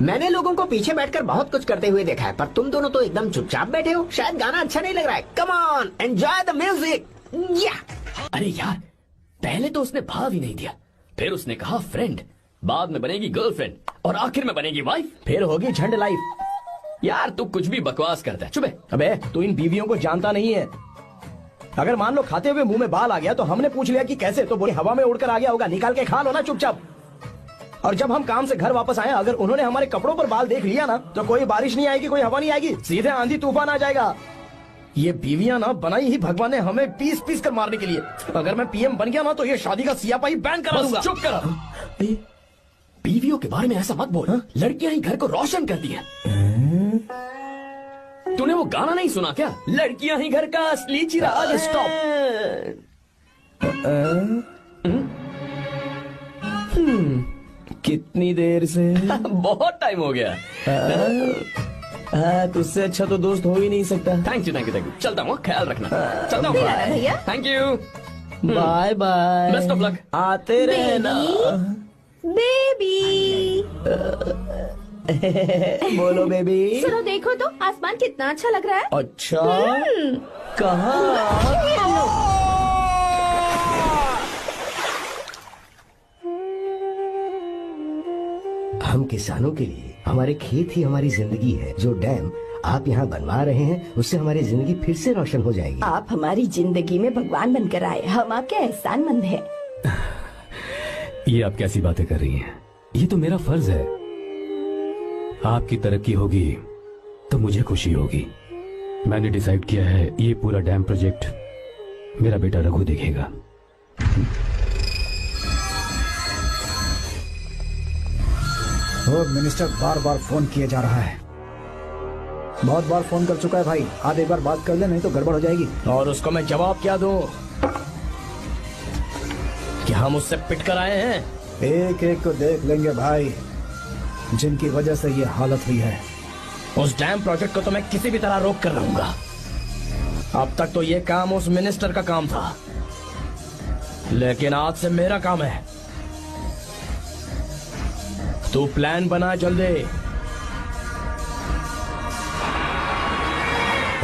मैंने लोगों को पीछे बैठकर बहुत कुछ करते हुए देखा है, पर तुम दोनों तो एकदम चुपचाप बैठे हो। शायद गाना अच्छा नहीं लग रहा है। Come on, enjoy the music. अरे यार, पहले तो उसने भाव ही नहीं दिया, फिर उसने कहा फ्रेंड, बाद में बनेगी गर्लफ्रेंड और आखिर में बनेगी वाइफ, फिर होगी झंड लाइफ। यार तू कुछ भी बकवास करता है। चुप है। अबे तू इन बीवियों को जानता नहीं है। अगर मान लो खाते हुए मुंह में बाल आ गया तो हमने पूछ लिया कि कैसे, तो बोले हवा में उड़कर आ गया होगा, निकाल के खा लो ना चुपचाप। और जब हम काम से घर वापस आए, अगर उन्होंने हमारे कपड़ों पर बाल देख लिया ना तो कोई बारिश नहीं आएगी, कोई हवा नहीं आएगी, सीधे आंधी तूफान आ जाएगा। ये बीवियां ना बनाई ही भगवान ने हमें पीस पीस कर मारने के लिए। अगर मैं पीएम बन गया ना तो ये शादी का सियापाही बैन करा दूंगा। चुप कर। बीवियों के बारे में ऐसा मत बोल। लड़कियां ही घर को रोशन करती हैं। तूने वो गाना नहीं सुना क्या? लड़कियां ही घर का असली चिराग। स्टॉप। कितनी देर से? बहुत टाइम हो गया। तुझसे अच्छा तो दोस्त हो ही नहीं सकता। Thank you thank you thank you. चलता हूँ, ख्याल रखना। चलता हूँ भैया। Thank you. Bye bye. Best of luck. आते रहना। बेबी बोलो बेबी। सुनो, देखो तो आसमान कितना अच्छा लग रहा है। अच्छा, कहाँ? हम किसानों के लिए हमारे खेत ही हमारी जिंदगी है। जो डैम आप यहाँ बनवा रहे हैं उससे हमारी जिंदगी फिर से रोशन हो जाएगी। आप हमारी जिंदगी में भगवान बनकर आए, हम आपके एहसानमंद हैं। ये आप कैसी बातें कर रही हैं? ये तो मेरा फर्ज है। आपकी तरक्की होगी तो मुझे खुशी होगी। मैंने डिसाइड किया है ये पूरा डैम प्रोजेक्ट मेरा बेटा रघु देखेगा। मिनिस्टर बार बार फोन किया जा रहा है। बहुत बार फोन कर चुका है भाई। आप एक बार बात कर ले, नहीं तो गड़बड़ हो जाएगी। और उसको मैं जवाब क्या दूं कि हम उससे पिट कर आए हैं? एक एक को देख लेंगे भाई, जिनकी वजह से ये हालत हुई है। उस डैम प्रोजेक्ट को तो मैं किसी भी तरह रोक कर रहूंगा। अब तक तो ये काम उस मिनिस्टर का काम था, लेकिन आज से मेरा काम है। तू प्लान बना जल्दी।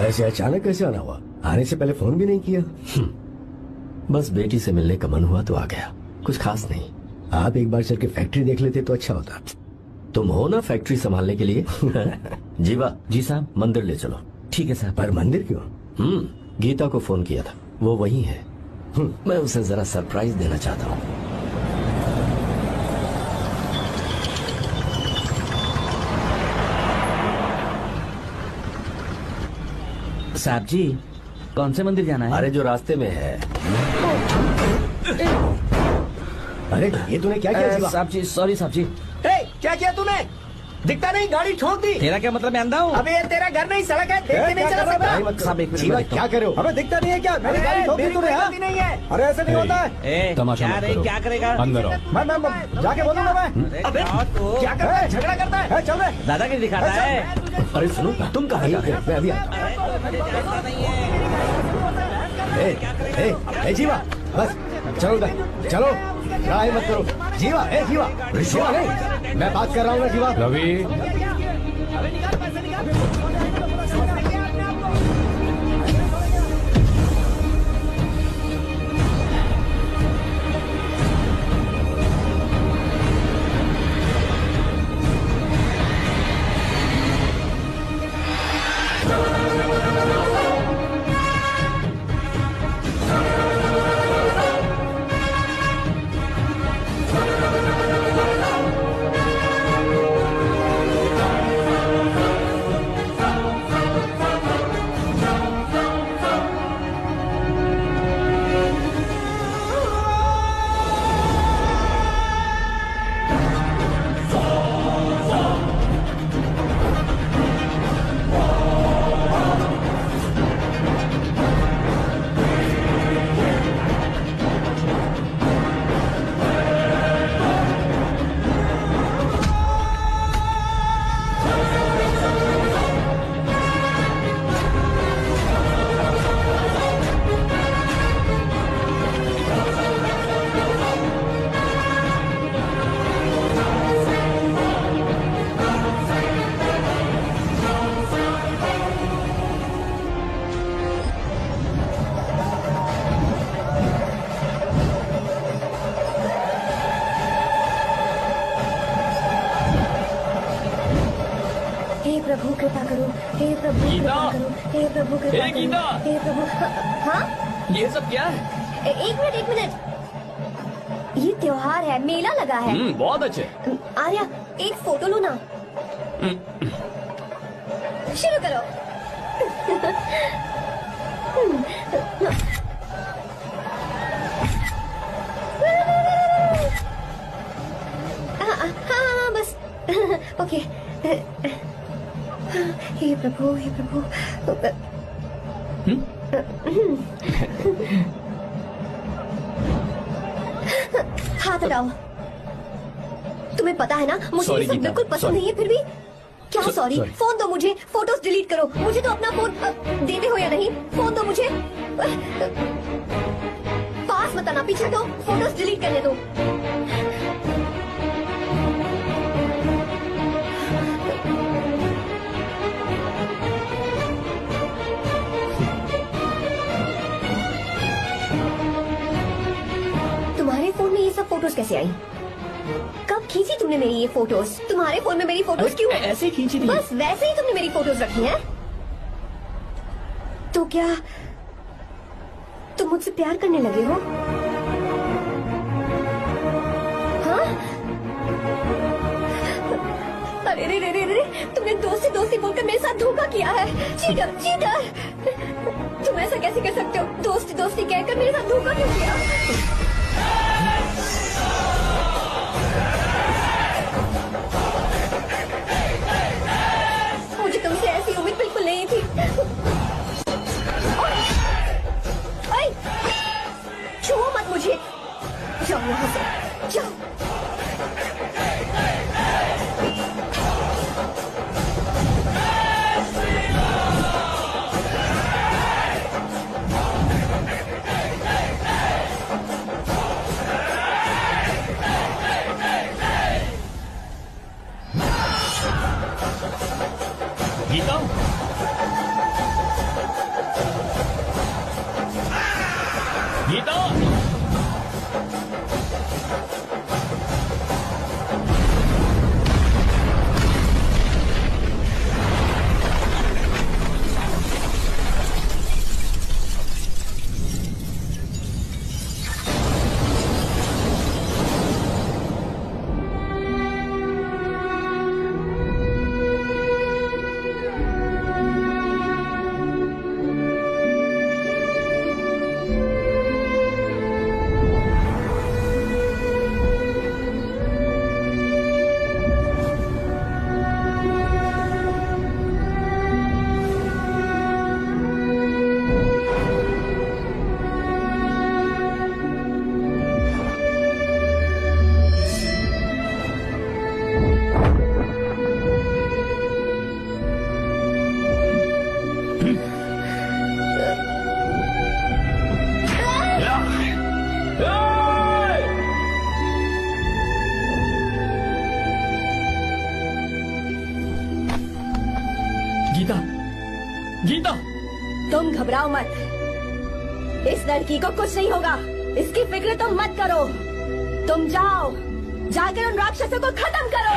ऐसे अचानक कैसे आना हुआ? आने से पहले फोन भी नहीं किया। बस बेटी से मिलने का मन हुआ तो आ गया, कुछ खास नहीं। आप एक बार चल के फैक्ट्री देख लेते तो अच्छा होता। तुम हो ना फैक्ट्री संभालने के लिए। जीवा जी साहब। मंदिर ले चलो। ठीक है साहब। पर मंदिर क्यों? गीता को फोन किया था, वो वही है। मैं उसे जरा सरप्राइज देना चाहता हूँ। साहब जी, कौन से मंदिर जाना है? अरे जो रास्ते में है। अरे ये तूने क्या किया जीवा? साहब जी, सॉरी साहब जी। क्या किया तूने? दिखता नहीं, गाड़ी ठोक दी। तेरा क्या मतलब? मैं अंधा हूँ? अबे ये तेरा घर नहीं, सड़क है, देख के नहीं चला सकता। साहब एक जीवा मिनट। क्या कर रहे हो? हमें दिखता नहीं है क्या? मेरी गाड़ी ठोक दी तूने? हाँ? नहीं है। अरे ऐसे नहीं होता है। तमाशा क्या मत रे, करो। क्या करेगा? अंदर आओ। मैं जाके बोलूंगा मैं। अबे क्या करता है? झगड़ा करता है। चल रहे। दादागिरी दिखाता है। अरे सुनो, तुम कहाँ जा रहे हो? मैं अभी आता हूँ। जीवा बस चलो उधर, चलो लड़ाई मत करो। जीवा जीवा जीवा नहीं, मैं बात कर रहा हूँ ना जीवा। रवि, प्रभु कृपा करो, हे प्रभु कृपा करो, हे प्रभु कृपा हे करो, गीता! हे प्रभु। हाँ ये सब क्या है? एक मिनट, ये त्योहार है, मेला लगा है। बहुत अच्छे। आर्या एक फोटो लो ना। शुरू करो। हाँ बस ओके। हे प्रभु हे प्रभु। हाथ हटाओ। तुम्हें पता है ना मुझे Sorry, ये सब गीता, बिल्कुल पसंद sorry. नहीं है, फिर भी क्या सॉरी? sorry. फोन दो मुझे, फोटोज डिलीट करो। मुझे तो अपना फोन देते हो या नहीं? फोन दो मुझे। पास मत आना, पीछे दो, फोटोज डिलीट करने दो। तुम्हारे फोन में ये सब फोटोज कैसे आई? कब खींची तुमने मेरी ये फोटोज? तुम्हारे फोन में मेरी फोटोज क्यों? ऐसे ही खींची थी। बस वैसे ही तुमने मेरी फोटोज रखी हैं? तो क्या तुम मुझसे प्यार करने लगे हो? हाँ? अरे रे रे रे रे, तुमने दोस्ती दोस्ती बोलकर मेरे साथ धोखा किया है। चीटर चीटर, तुम ऐसा कैसे कर सकते हो? दोस्ती दोस्ती कहकर मेरे साथ धोखा क्यों किया? मुझे तुमसे ऐसी उम्मीद बिल्कुल नहीं थी। ओए, छुओ मत मुझे। जाओ यहाँ से, जाओ। गीता, गीता, गीता, गीता, तुम घबराओ मत, इस लड़की को कुछ नहीं होगा, इसकी फिक्र तुम मत करो। तुम जाओ, जाकर उन राक्षसों को खत्म करो।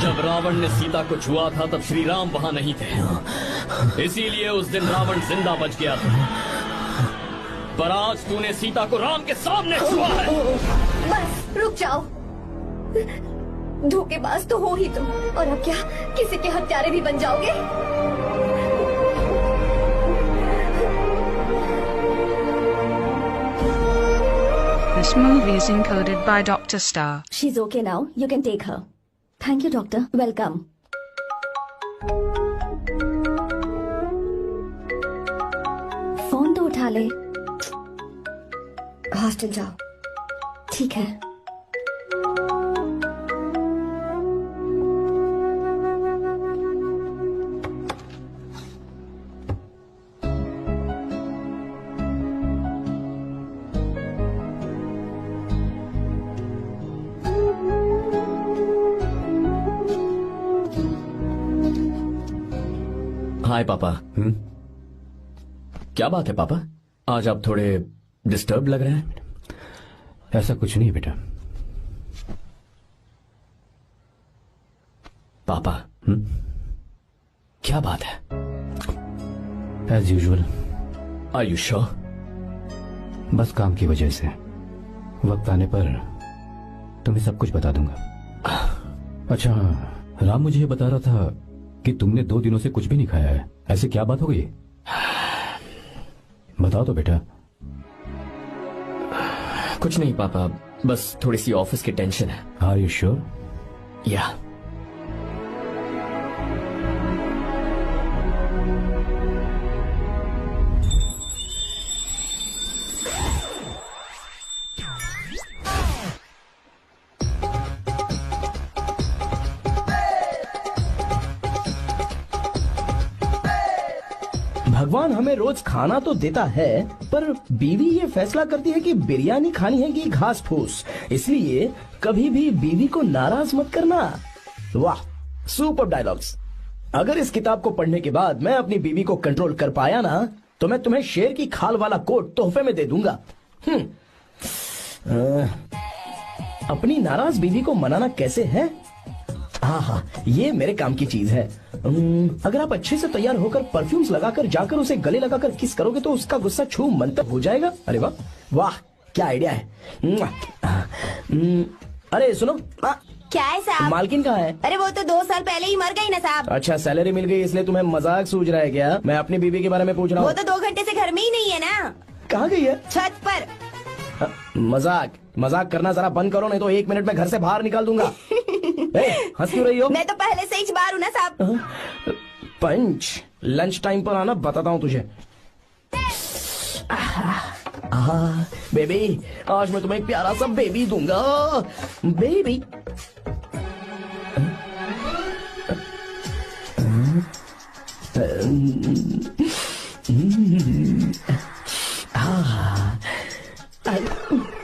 जब रावण ने सीता को छुआ था तब श्री राम वहां नहीं थे, इसीलिए उस दिन रावण जिंदा बच गया था। पर आज तूने सीता को राम के सामने छुआ है। बस रुक जाओ, धोखेबाज तो हो ही तुम, और अब क्या किसी के हत्यारे भी बन जाओगे? This movie is encoded by Dr. Star. She's okay now. You can take her. Thank you, doctor. Welcome. Phone तो उठा ले। हॉस्टल जाओ। ठीक है। हाय पापा। क्या बात है पापा, आज आप थोड़े डिस्टर्ब लग रहे हैं। ऐसा कुछ नहीं बेटा। पापा क्या बात है? As usual. Are you sure? बस काम की वजह से वक्त आने पर तुम्हें सब कुछ बता दूंगा। अच्छा, राम मुझे ये बता रहा था कि तुमने 2 दिनों से कुछ भी नहीं खाया है। ऐसे क्या बात हो गई? बताओ तो बेटा। कुछ नहीं पापा, बस थोड़ी सी ऑफिस की टेंशन है। Are you sure? या। भगवान हमें रोज खाना तो देता है, पर बीवी ये फैसला करती है कि बिरयानी खानी है कि घास फूस। इसलिए कभी भी बीवी को नाराज मत करना। वाह, सुपर डायलॉग्स। अगर इस किताब को पढ़ने के बाद मैं अपनी बीवी को कंट्रोल कर पाया ना, तो मैं तुम्हें शेर की खाल वाला कोट तोहफे में दे दूंगा। अपनी नाराज बीवी को मनाना कैसे है? हाँ, ये मेरे काम की चीज है। अगर आप अच्छे से तैयार होकर परफ्यूम्स लगाकर जाकर उसे गले लगाकर किस करोगे तो उसका गुस्सा छू मंतक हो जाएगा। अरे वाह वाह, क्या आइडिया है। अरे सुनो। क्या है साहब? मालकिन कहाँ है? अरे वो तो 2 साल पहले ही मर गई ना साहब। अच्छा, सैलरी मिल गई इसलिए तुम्हें मजाक सूझ रहा है क्या? मैं अपनी बीवी के बारे में पूछ रहा हूँ। वो तो 2 घंटे से घर में ही नहीं है ना। कहाँ गई है? छत पर। मजाक करना जरा बंद करो, नहीं तो 1 मिनट में घर से बाहर निकाल दूंगा। हंस क्यों रही हो? मैं तो पहले से ही बाहर हूँ ना साहब। पंच, लंच टाइम पर आना, बताता हूँ तुझे। बेबी, आज मैं तुम्हें एक प्यारा सा बेबी दूंगा। बेबी।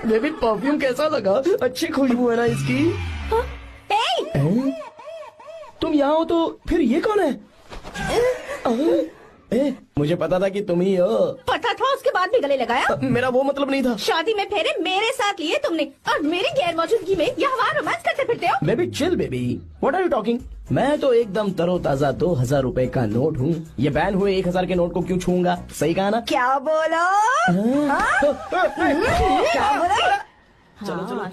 बेबी, परफ्यूम कैसा लगा? अच्छी खुशबू है ना इसकी? तुम यहाँ हो तो फिर ये कौन है? मुझे पता था कि तुम ही हो। पता था, उसके बाद भी गले लगाया? मेरा वो मतलब नहीं था। शादी में फेरे मेरे साथ लिए तुमने, और मेरी गैर मौजूदगी में यहाँ रोमांस करते फिरते हो। Baby chill baby, what are you talking? मैं तो एकदम तरोताजा 2000 रुपए का नोट हूँ। ये बैन हुए 1000 के नोट को क्यों छूऊंगा? सही कहा ना? क्या बोलो? क्या बोलो? नमस्ते माँ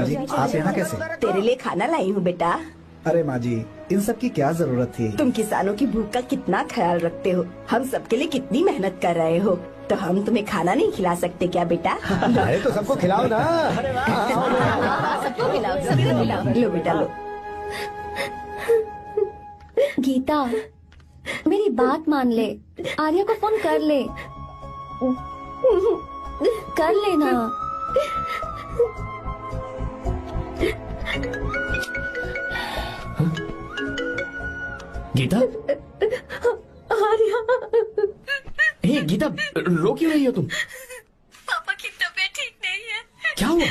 जी, आप यहाँ कैसे? तेरे लिए खाना लाई हूँ बेटा। अरे माँ जी, इन सब की क्या जरूरत थी? तुम किसानों की भूख का कितना ख्याल रखते हो, हम सबके लिए कितनी मेहनत कर रहे हो, तो हम तुम्हें खाना नहीं खिला सकते क्या बेटा? अरे तो सबको खिलाओ ना। सबको खिलाओ, सबको खिलाओ। लो बेटा लो। गीता, मेरी बात मान ले, आर्या को फोन कर ले। कर लेना। गीता? आर्या। हे गीता, रो क्यों रही हो तुम? पापा की तबीयत ठीक नहीं है। क्या हुआ?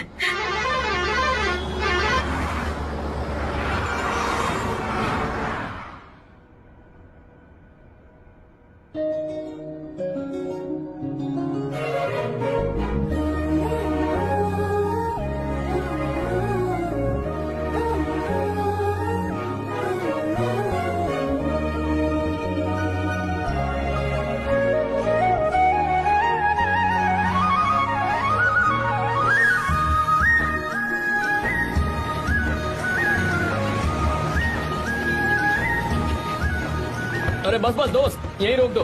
बस बस दोस्त, यही रोक दो।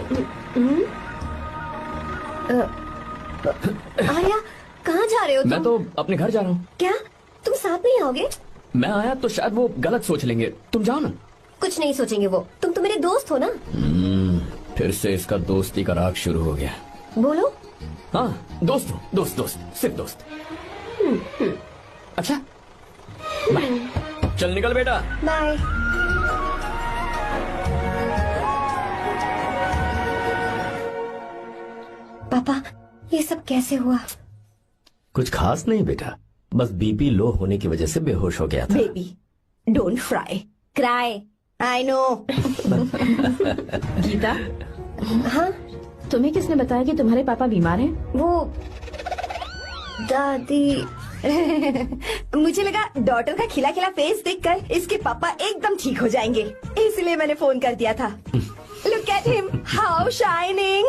आर्या, कहाँ जा रहे हो तुम? मैं तो अपने घर जा रहा हूँ। क्या तुम साथ नहीं आओगे? मैं आया तो शायद वो गलत सोच लेंगे, तुम जाओ ना। कुछ नहीं सोचेंगे वो, तुम तो मेरे दोस्त हो ना। फिर से इसका दोस्ती का राग शुरू हो गया। बोलो। हाँ दोस्त हूँ, दोस्त दोस्त, सिर्फ दोस्त। अच्छा बाय, चल निकल बेटा। बाय। पापा, ये सब कैसे हुआ? कुछ खास नहीं बेटा, बस बीपी लो होने की वजह से बेहोश हो गया था। Baby, don't fry, cry, I know. Geeta, हाँ तुम्हें किसने बताया कि तुम्हारे पापा बीमार हैं? वो दादी। मुझे लगा डॉटर का खिला खिला फेस देखकर इसके पापा एकदम ठीक हो जाएंगे, इसलिए मैंने फोन कर दिया था। Look at him, how shining.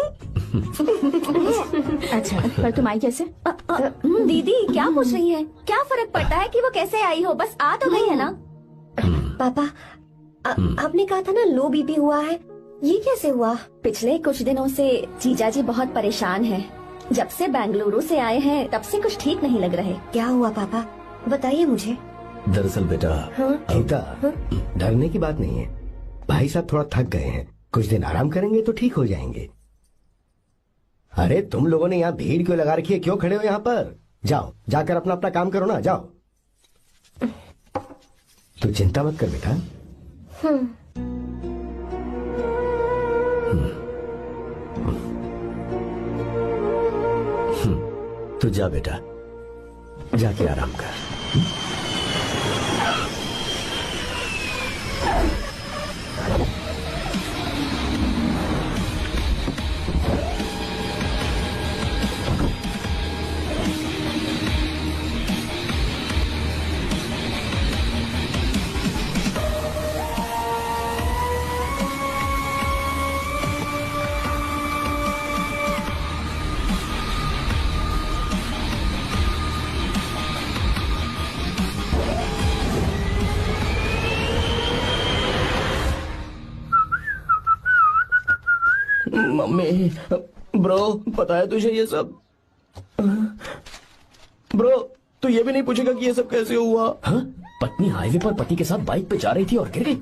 अच्छा, पर तुम आई कैसे? दीदी क्या पूछ रही है? क्या फर्क पड़ता है कि वो कैसे आई हो, बस आ तो गई है ना। पापा, आपने कहा था ना लो बीपी हुआ है, ये कैसे हुआ? पिछले कुछ दिनों से जीजा जी बहुत परेशान हैं। जब से बेंगलुरु से आए हैं तब से कुछ ठीक नहीं लग रहे। क्या हुआ पापा, बताइए मुझे। दरअसल बेटा, गीता, डरने की बात नहीं है। भाई साहब थोड़ा थक गए हैं, कुछ दिन आराम करेंगे तो ठीक हो जाएंगे। अरे तुम लोगों ने यहाँ भीड़ क्यों लगा रखी है, क्यों खड़े हो यहाँ पर? जाओ, जाकर अपना अपना काम करो ना, जाओ। तू चिंता मत कर बेटा। तू जा बेटा, जाके आराम कर। मम्मी, ब्रो, पता है तुझे ये सब? ब्रो, तू ये भी नहीं पूछेगा कि ये सब कैसे हुआ? हाँ? पत्नी हाईवे पर पति के साथ बाइक पे जा रही थी और गिर गई।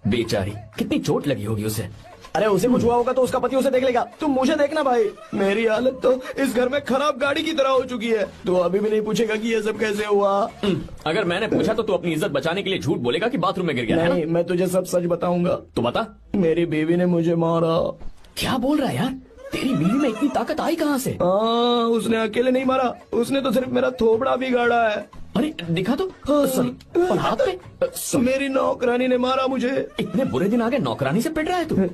बेचारी, कितनी चोट लगी होगी उसे। अरे उसे कुछ हुआ होगा तो उसका पति उसे देख लेगा, तुम मुझे देखना भाई। मेरी हालत तो इस घर में खराब गाड़ी की तरह हो चुकी है। तू अभी भी नहीं पूछेगा कि ये सब कैसे हुआ? अगर मैंने पूछा तो तू अपनी इज्जत बचाने के लिए झूठ बोलेगा कि बाथरूम में गिर गया। नहीं, मैं तुझे सब सच बताऊंगा। तो बता। मेरी बीवी ने मुझे मारा। क्या बोल रहा है यार? तेरी बीवी में इतनी ताकत आई कहाँ से? उसने अकेले नहीं मारा, उसने तो सिर्फ मेरा थोबड़ा बिगाड़ा है। अरे दिखा तो। सॉरी, और हाथ पे? मेरी नौकरानी ने मारा मुझे। इतने बुरे दिन आ गए, नौकरानी से पिट रहा है तू?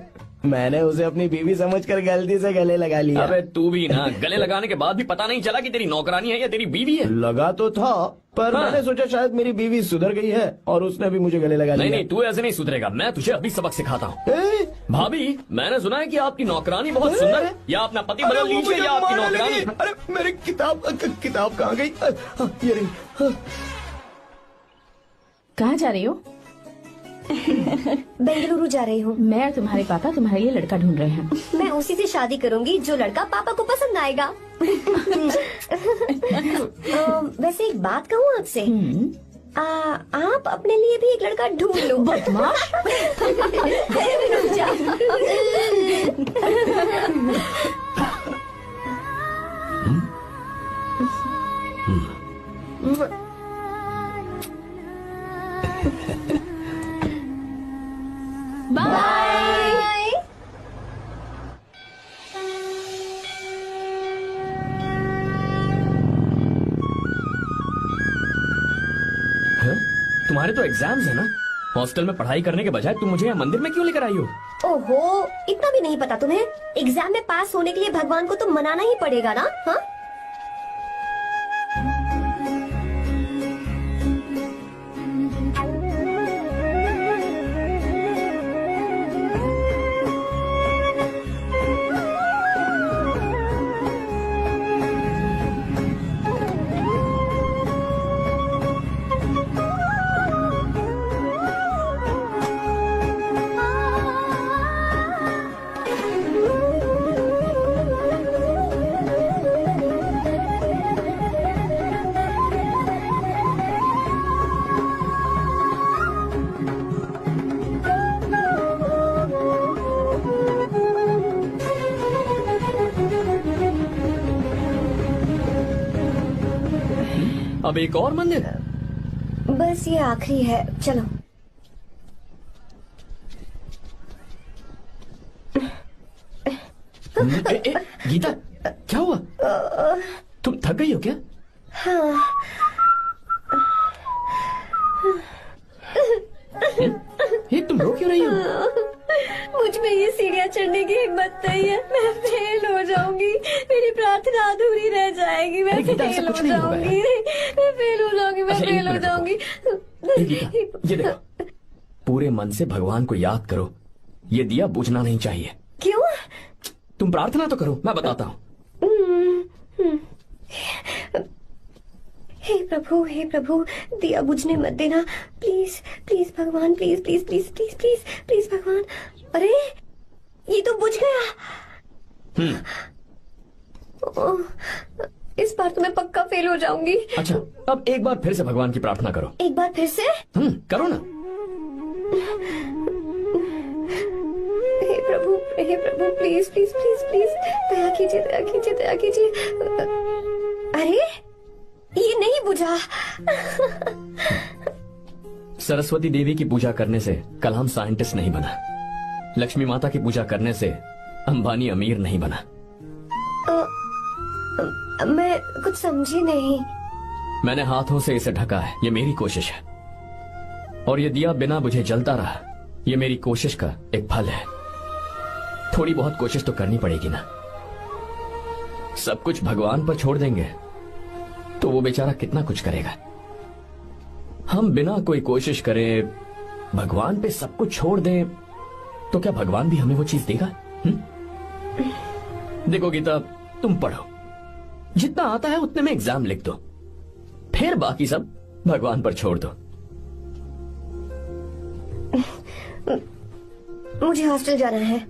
मैंने उसे अपनी बीवी समझकर गलती से गले लगा लिया। अबे तू भी ना, गले लगाने के बाद भी पता नहीं चला कि तेरी नौकरानी है या तेरी बीवी है। लगा तो था, पर मैंने सोचा शायद मेरी बीवी सुधर गई है और उसने भी मुझे गले लगा लिया। नहीं, तू ऐसे नहीं सुधरेगा, मैं तुझे अभी सबक सिखाता हूँ। भाभी, मैंने सुना है कि आपकी नौकरानी बहुत सुंदर है, या अपना पति बदल लीजिए या आपकी नौकरानी। अरे मेरी किताब कहाँ गई? ये रही। कहाँ जा रही हो? बेंगलुरु जा रही हूँ। मैं और तुम्हारे पापा तुम्हारे लिए लड़का ढूंढ रहे हैं। मैं उसी से शादी करूंगी जो लड़का पापा को पसंद आएगा। वैसे एक बात कहूँ आपसे, आप अपने लिए भी एक लड़का ढूंढ लो। बदमाश। बाय। तुम्हारे तो एग्जाम्स है ना? हॉस्टल में पढ़ाई करने के बजाय तुम मुझे यहाँ मंदिर में क्यों लेकर आई हो? ओहो, इतना भी नहीं पता तुम्हें? एग्जाम में पास होने के लिए भगवान को तो मनाना ही पड़ेगा ना। हाँ, अब एक और मंदिर? बस ये आखिरी है, चलो। गीता, क्या हुआ? तुम थक गई हो क्या? हाँ। ये तुम रो क्यों रही हो? मुझ में ये सीढ़ियाँ चढ़ने की हिम्मत नहीं है। मैं फेल हो जाऊंगी, मेरी प्रार्थना अधूरी रह जाएगी। मैं फेल हो जाऊंगी, मैं फेल हो जाऊंगी, मैं फेल हो जाऊंगी। ये देखो, पूरे मन से भगवान को याद करो। ये दिया बुझना नहीं चाहिए। क्यों? तुम प्रार्थना तो करो, मैं बताता हूँ। हे प्रभु, दिया बुझने मत देना, प्लीज प्लीज भगवान, please please please please please please भगवान। अरे ये तो बुझ गया। ओह, इस बार तो मैं पक्का फेल हो जाऊंगी। अच्छा, अब एक बार फिर से भगवान की प्रार्थना करो। एक बार फिर से? करो ना। हे प्रभु, प्लीज प्लीज प्लीज प्लीज, दया कीजिए, दया कीजिए, दया कीजिए। अरे ये नहीं बुझा। सरस्वती देवी की पूजा करने से कलाम साइंटिस्ट नहीं बना। लक्ष्मी माता की पूजा करने से अंबानी अमीर नहीं बना। मैं कुछ समझी नहीं। मैंने हाथों से इसे ढका है, ये मेरी कोशिश है। और ये दिया बिना बुझे जलता रहा, ये मेरी कोशिश का एक फल है। थोड़ी बहुत कोशिश तो करनी पड़ेगी ना। सब कुछ भगवान पर छोड़ देंगे तो वो बेचारा कितना कुछ करेगा। हम बिना कोई कोशिश करे भगवान पे सब कुछ छोड़ दें तो क्या भगवान भी हमें वो चीज देगा? देखो गीता, तुम पढ़ो, जितना आता है उतने में एग्जाम लिख दो, फिर बाकी सब भगवान पर छोड़ दो। मुझे हॉस्टल जाना है।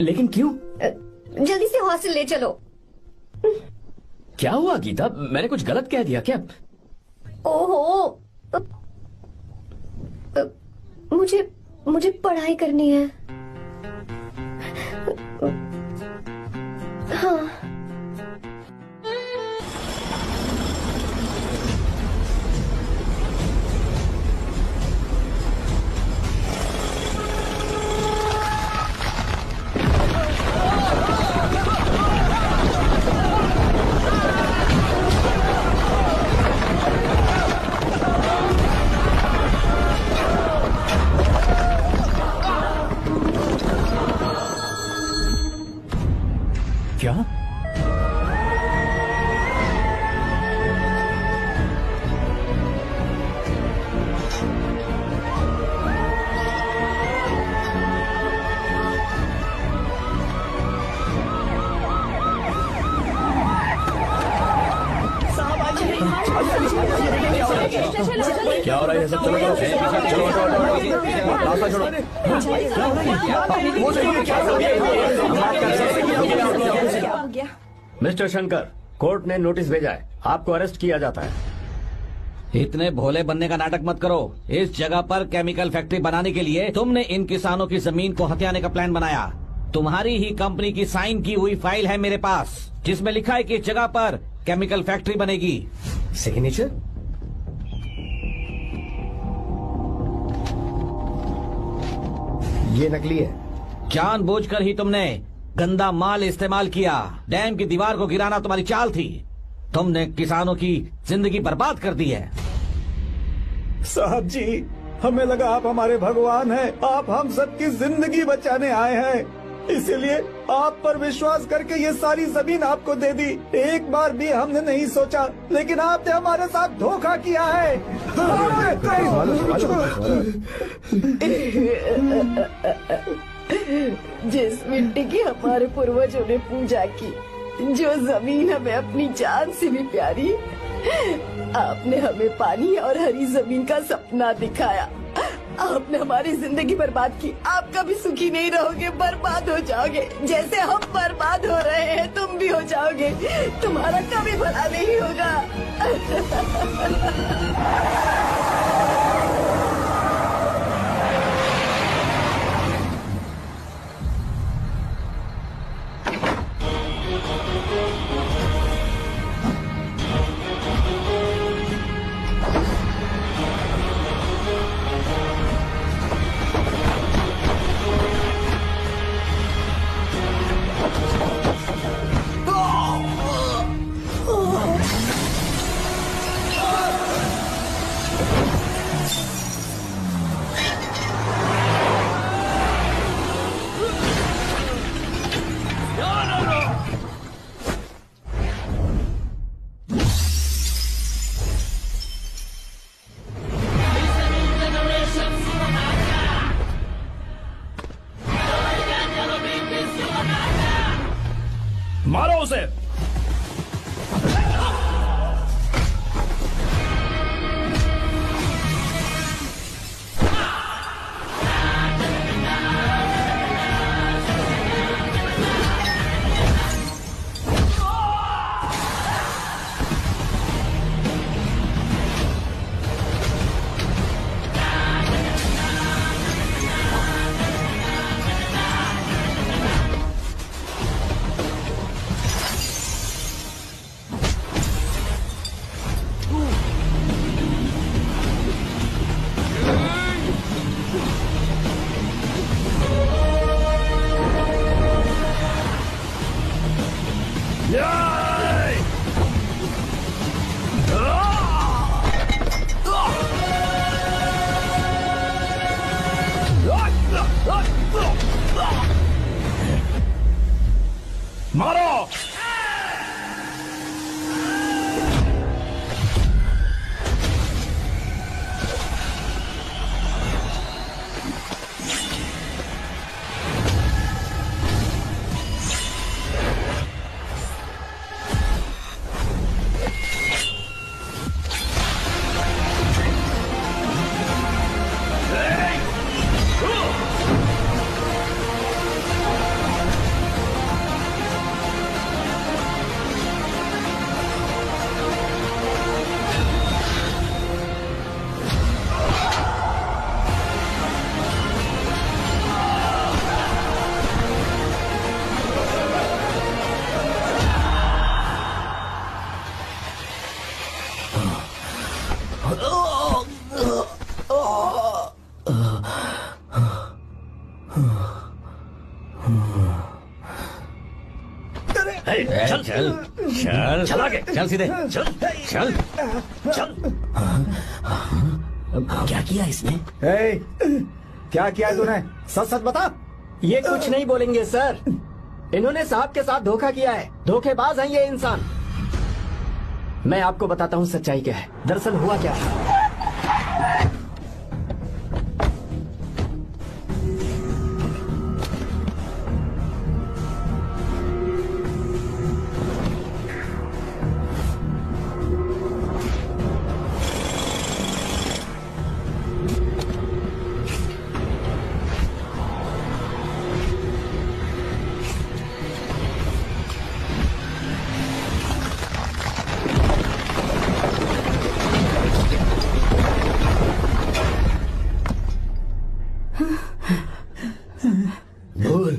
लेकिन क्यों? जल्दी से हॉस्टल ले चलो। क्या हुआ गीता, मैंने कुछ गलत कह दिया क्या? ओहो, मुझे पढ़ाई करनी है। हाँ। क्या? क्या हो रहा है? सब चलो चलो रास्ता छोड़ो। मिस्टर शंकर, कोर्ट ने नोटिस भेजा है, आपको अरेस्ट किया जाता है। इतने भोले बनने का नाटक मत करो। इस जगह पर केमिकल फैक्ट्री बनाने के लिए तुमने इन किसानों की जमीन को हथियाने का प्लान बनाया। तुम्हारी ही कंपनी की साइन की हुई फाइल है मेरे पास, जिसमें लिखा है कि इस जगह पर केमिकल फैक्ट्री बनेगी। सिग्नेचर? ये नकली है। जानबूझकर ही तुमने गंदा माल इस्तेमाल किया। डैम की दीवार को गिराना तुम्हारी चाल थी। तुमने किसानों की जिंदगी बर्बाद कर दी है। साहब जी, हमें लगा आप हमारे भगवान हैं, आप हम सबकी जिंदगी बचाने आए हैं, इसीलिए आप पर विश्वास करके ये सारी जमीन आपको दे दी। एक बार भी हमने नहीं सोचा, लेकिन आपने हमारे साथ धोखा किया है। जिस मिट्टी की हमारे पूर्वजों ने पूजा की, जो जमीन हमें अपनी जान से भी प्यारी, आपने हमें पानी और हरी जमीन का सपना दिखाया। आपने हमारी जिंदगी बर्बाद की। आप कभी सुखी नहीं रहोगे, बर्बाद हो जाओगे। जैसे हम बर्बाद हो रहे हैं तुम भी हो जाओगे। तुम्हारा कभी भला नहीं होगा। मारो उसे। मारो। चल चल चल चल आगे। चल सीधे चल चल चल। क्या किया इसने? क्या किया तूने? सच सच बता। ये कुछ नहीं बोलेंगे सर। इन्होंने साहब के साथ धोखा किया है। धोखेबाज हैं ये इंसान। मैं आपको बताता हूँ सच्चाई क्या है। दरअसल हुआ क्या है। बोल,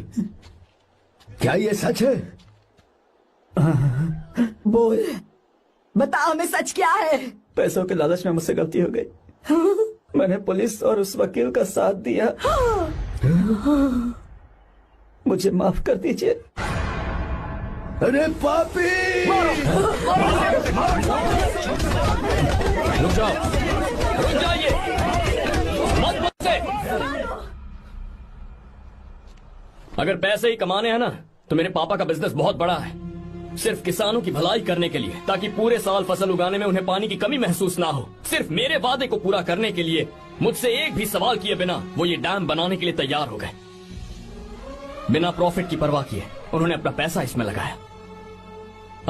क्या ये सच है? बोल, बता हमें सच क्या है। पैसों के लालच में मुझसे गलती हो गई। मैंने पुलिस और उस वकील का साथ दिया। मुझे माफ कर दीजिए। अरे पापी! रुक जाओ, रुक जाइए, मत बचे। अगर पैसे ही कमाने हैं ना, तो मेरे पापा का बिजनेस बहुत बड़ा है। सिर्फ किसानों की भलाई करने के लिए, ताकि पूरे साल फसल उगाने में उन्हें पानी की कमी महसूस ना हो। सिर्फ मेरे वादे को पूरा करने के लिए मुझसे एक भी सवाल किए बिना वो ये डैम बनाने के लिए तैयार हो गए। बिना प्रॉफिट की परवाह किए उन्होंने अपना पैसा इसमें लगाया।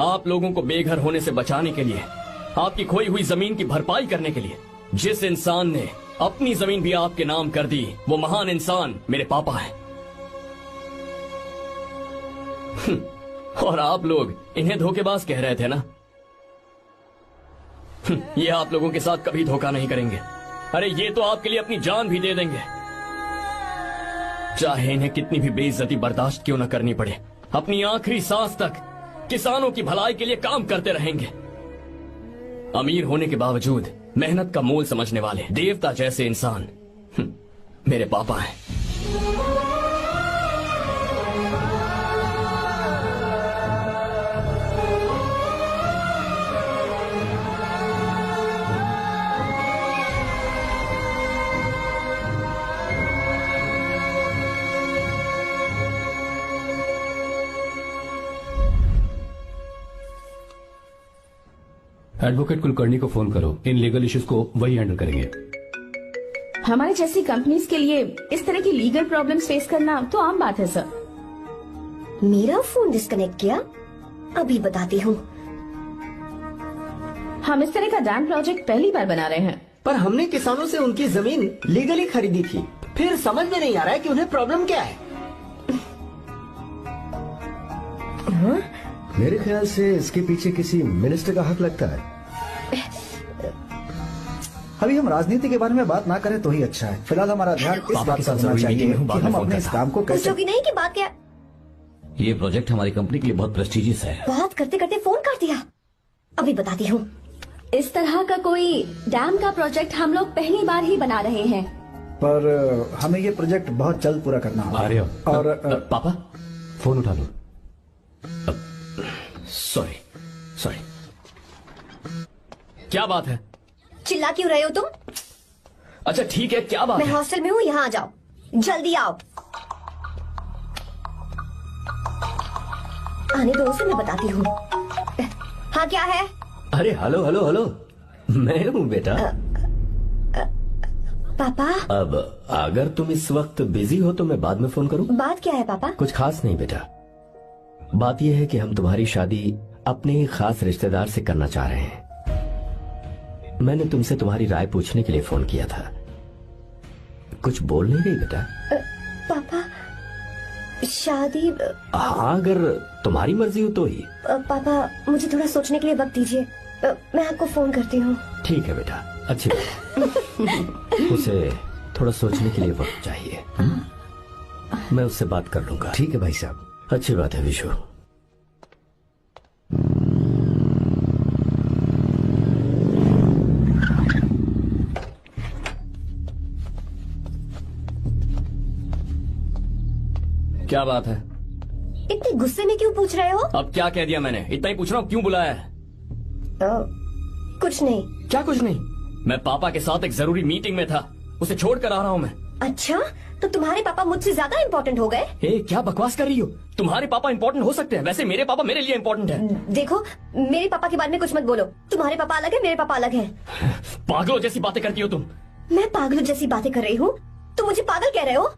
आप लोगों को बेघर होने से बचाने के लिए, आपकी खोई हुई जमीन की भरपाई करने के लिए। जिस इंसान ने अपनी जमीन भी आपके नाम कर दी, वो महान इंसान मेरे पापा है। और आप लोग इन्हें धोखेबाज कह रहे थे ना? ये आप लोगों के साथ कभी धोखा नहीं करेंगे। अरे ये तो आपके लिए अपनी जान भी दे देंगे, चाहे इन्हें कितनी भी बेइज्जती बर्दाश्त क्यों न करनी पड़े। अपनी आखिरी सांस तक किसानों की भलाई के लिए काम करते रहेंगे। अमीर होने के बावजूद मेहनत का मोल समझने वाले देवता जैसे इंसान मेरे पापा हैं। एडवोकेट कुलकर्णी को फोन करो। इन लीगल इश्यूज को वही हैंडल करेंगे। हमारी जैसी कंपनीज के लिए इस तरह की लीगल प्रॉब्लम्स फेस करना तो आम बात है सर। मेरा फोन डिस्कनेक्ट किया? अभी बताती हूँ। हम इस तरह का डैम प्रोजेक्ट पहली बार बना रहे हैं। पर हमने किसानों से उनकी जमीन लीगली खरीदी थी, फिर समझ में नहीं आ रहा है कि उन्हें प्रॉब्लम क्या है। हाँ? मेरे ख्याल से इसके पीछे किसी मिनिस्टर का हक लगता है। अभी हम राजनीति के बारे में बात ना करें तो ही अच्छा है। फिलहाल हमारा ध्यान इस बात पर होना चाहिए कि हम अपने इस काम को कैसे। पूछोगी नहीं कि बात क्या? ये प्रोजेक्ट हमारी कंपनी के लिए बहुत प्रेस्टिजियस है। बात करते करते फोन काट दिया। अभी बताती हूँ। इस तरह का कोई डैम का प्रोजेक्ट हम लोग पहली बार ही बना रहे हैं। पर हमें ये प्रोजेक्ट बहुत जल्द पूरा करना होगा। आर्य, और पापा फोन उठा लो। Sorry sorry. क्या बात है? चिल्ला क्यों रहे हो तुम? अच्छा ठीक है, क्या बात मैं है? हॉस्टल में हूँ, यहाँ आ जाओ, जल्दी आओ। आने दो उसे, मैं बताती हूँ। हाँ क्या है? अरे हेलो हेलो हेलो, मैं हूँ बेटा। पापा। अब अगर तुम इस वक्त बिजी हो तो मैं बाद में फोन करूँ? बात क्या है पापा? कुछ खास नहीं बेटा, बात यह है कि हम तुम्हारी शादी अपने ही खास रिश्तेदार से करना चाह रहे हैं। मैंने तुमसे तुम्हारी राय पूछने के लिए फोन किया था। कुछ बोल नहीं रही बेटा? पापा शादी। हाँ अगर तुम्हारी मर्जी हो तो ही। पापा मुझे थोड़ा सोचने के लिए वक्त दीजिए, मैं आपको फोन करती हूँ। ठीक है बेटा, अच्छी बात। उसे थोड़ा सोचने के लिए वक्त चाहिए। मैं उससे बात कर लूंगा। ठीक है भाई साहब। अच्छी बात है विशु। क्या बात है? इतने गुस्से में क्यों पूछ रहे हो? अब क्या कह दिया मैंने? इतना ही पूछ रहा हूँ, क्यों बुलाया है? कुछ नहीं। क्या कुछ नहीं? मैं पापा के साथ एक जरूरी मीटिंग में था, उसे छोड़ कर आ रहा हूँ मैं। अच्छा, तो तुम्हारे पापा मुझसे ज्यादा इम्पोर्टेंट हो गए? क्या बकवास कर रही हो? तुम्हारे पापा इम्पोर्टेंट हो सकते हैं, वैसे मेरे पापा मेरे लिए इम्पोर्टेंट है। देखो मेरे पापा के बारे में कुछ मत बोलो। तुम्हारे पापा अलग है, मेरे पापा अलग है। पागलों जैसी बातें करती हो तुम। मैं पागलों जैसी बातें कर रही हूँ? तुम मुझे पागल कह रहे हो?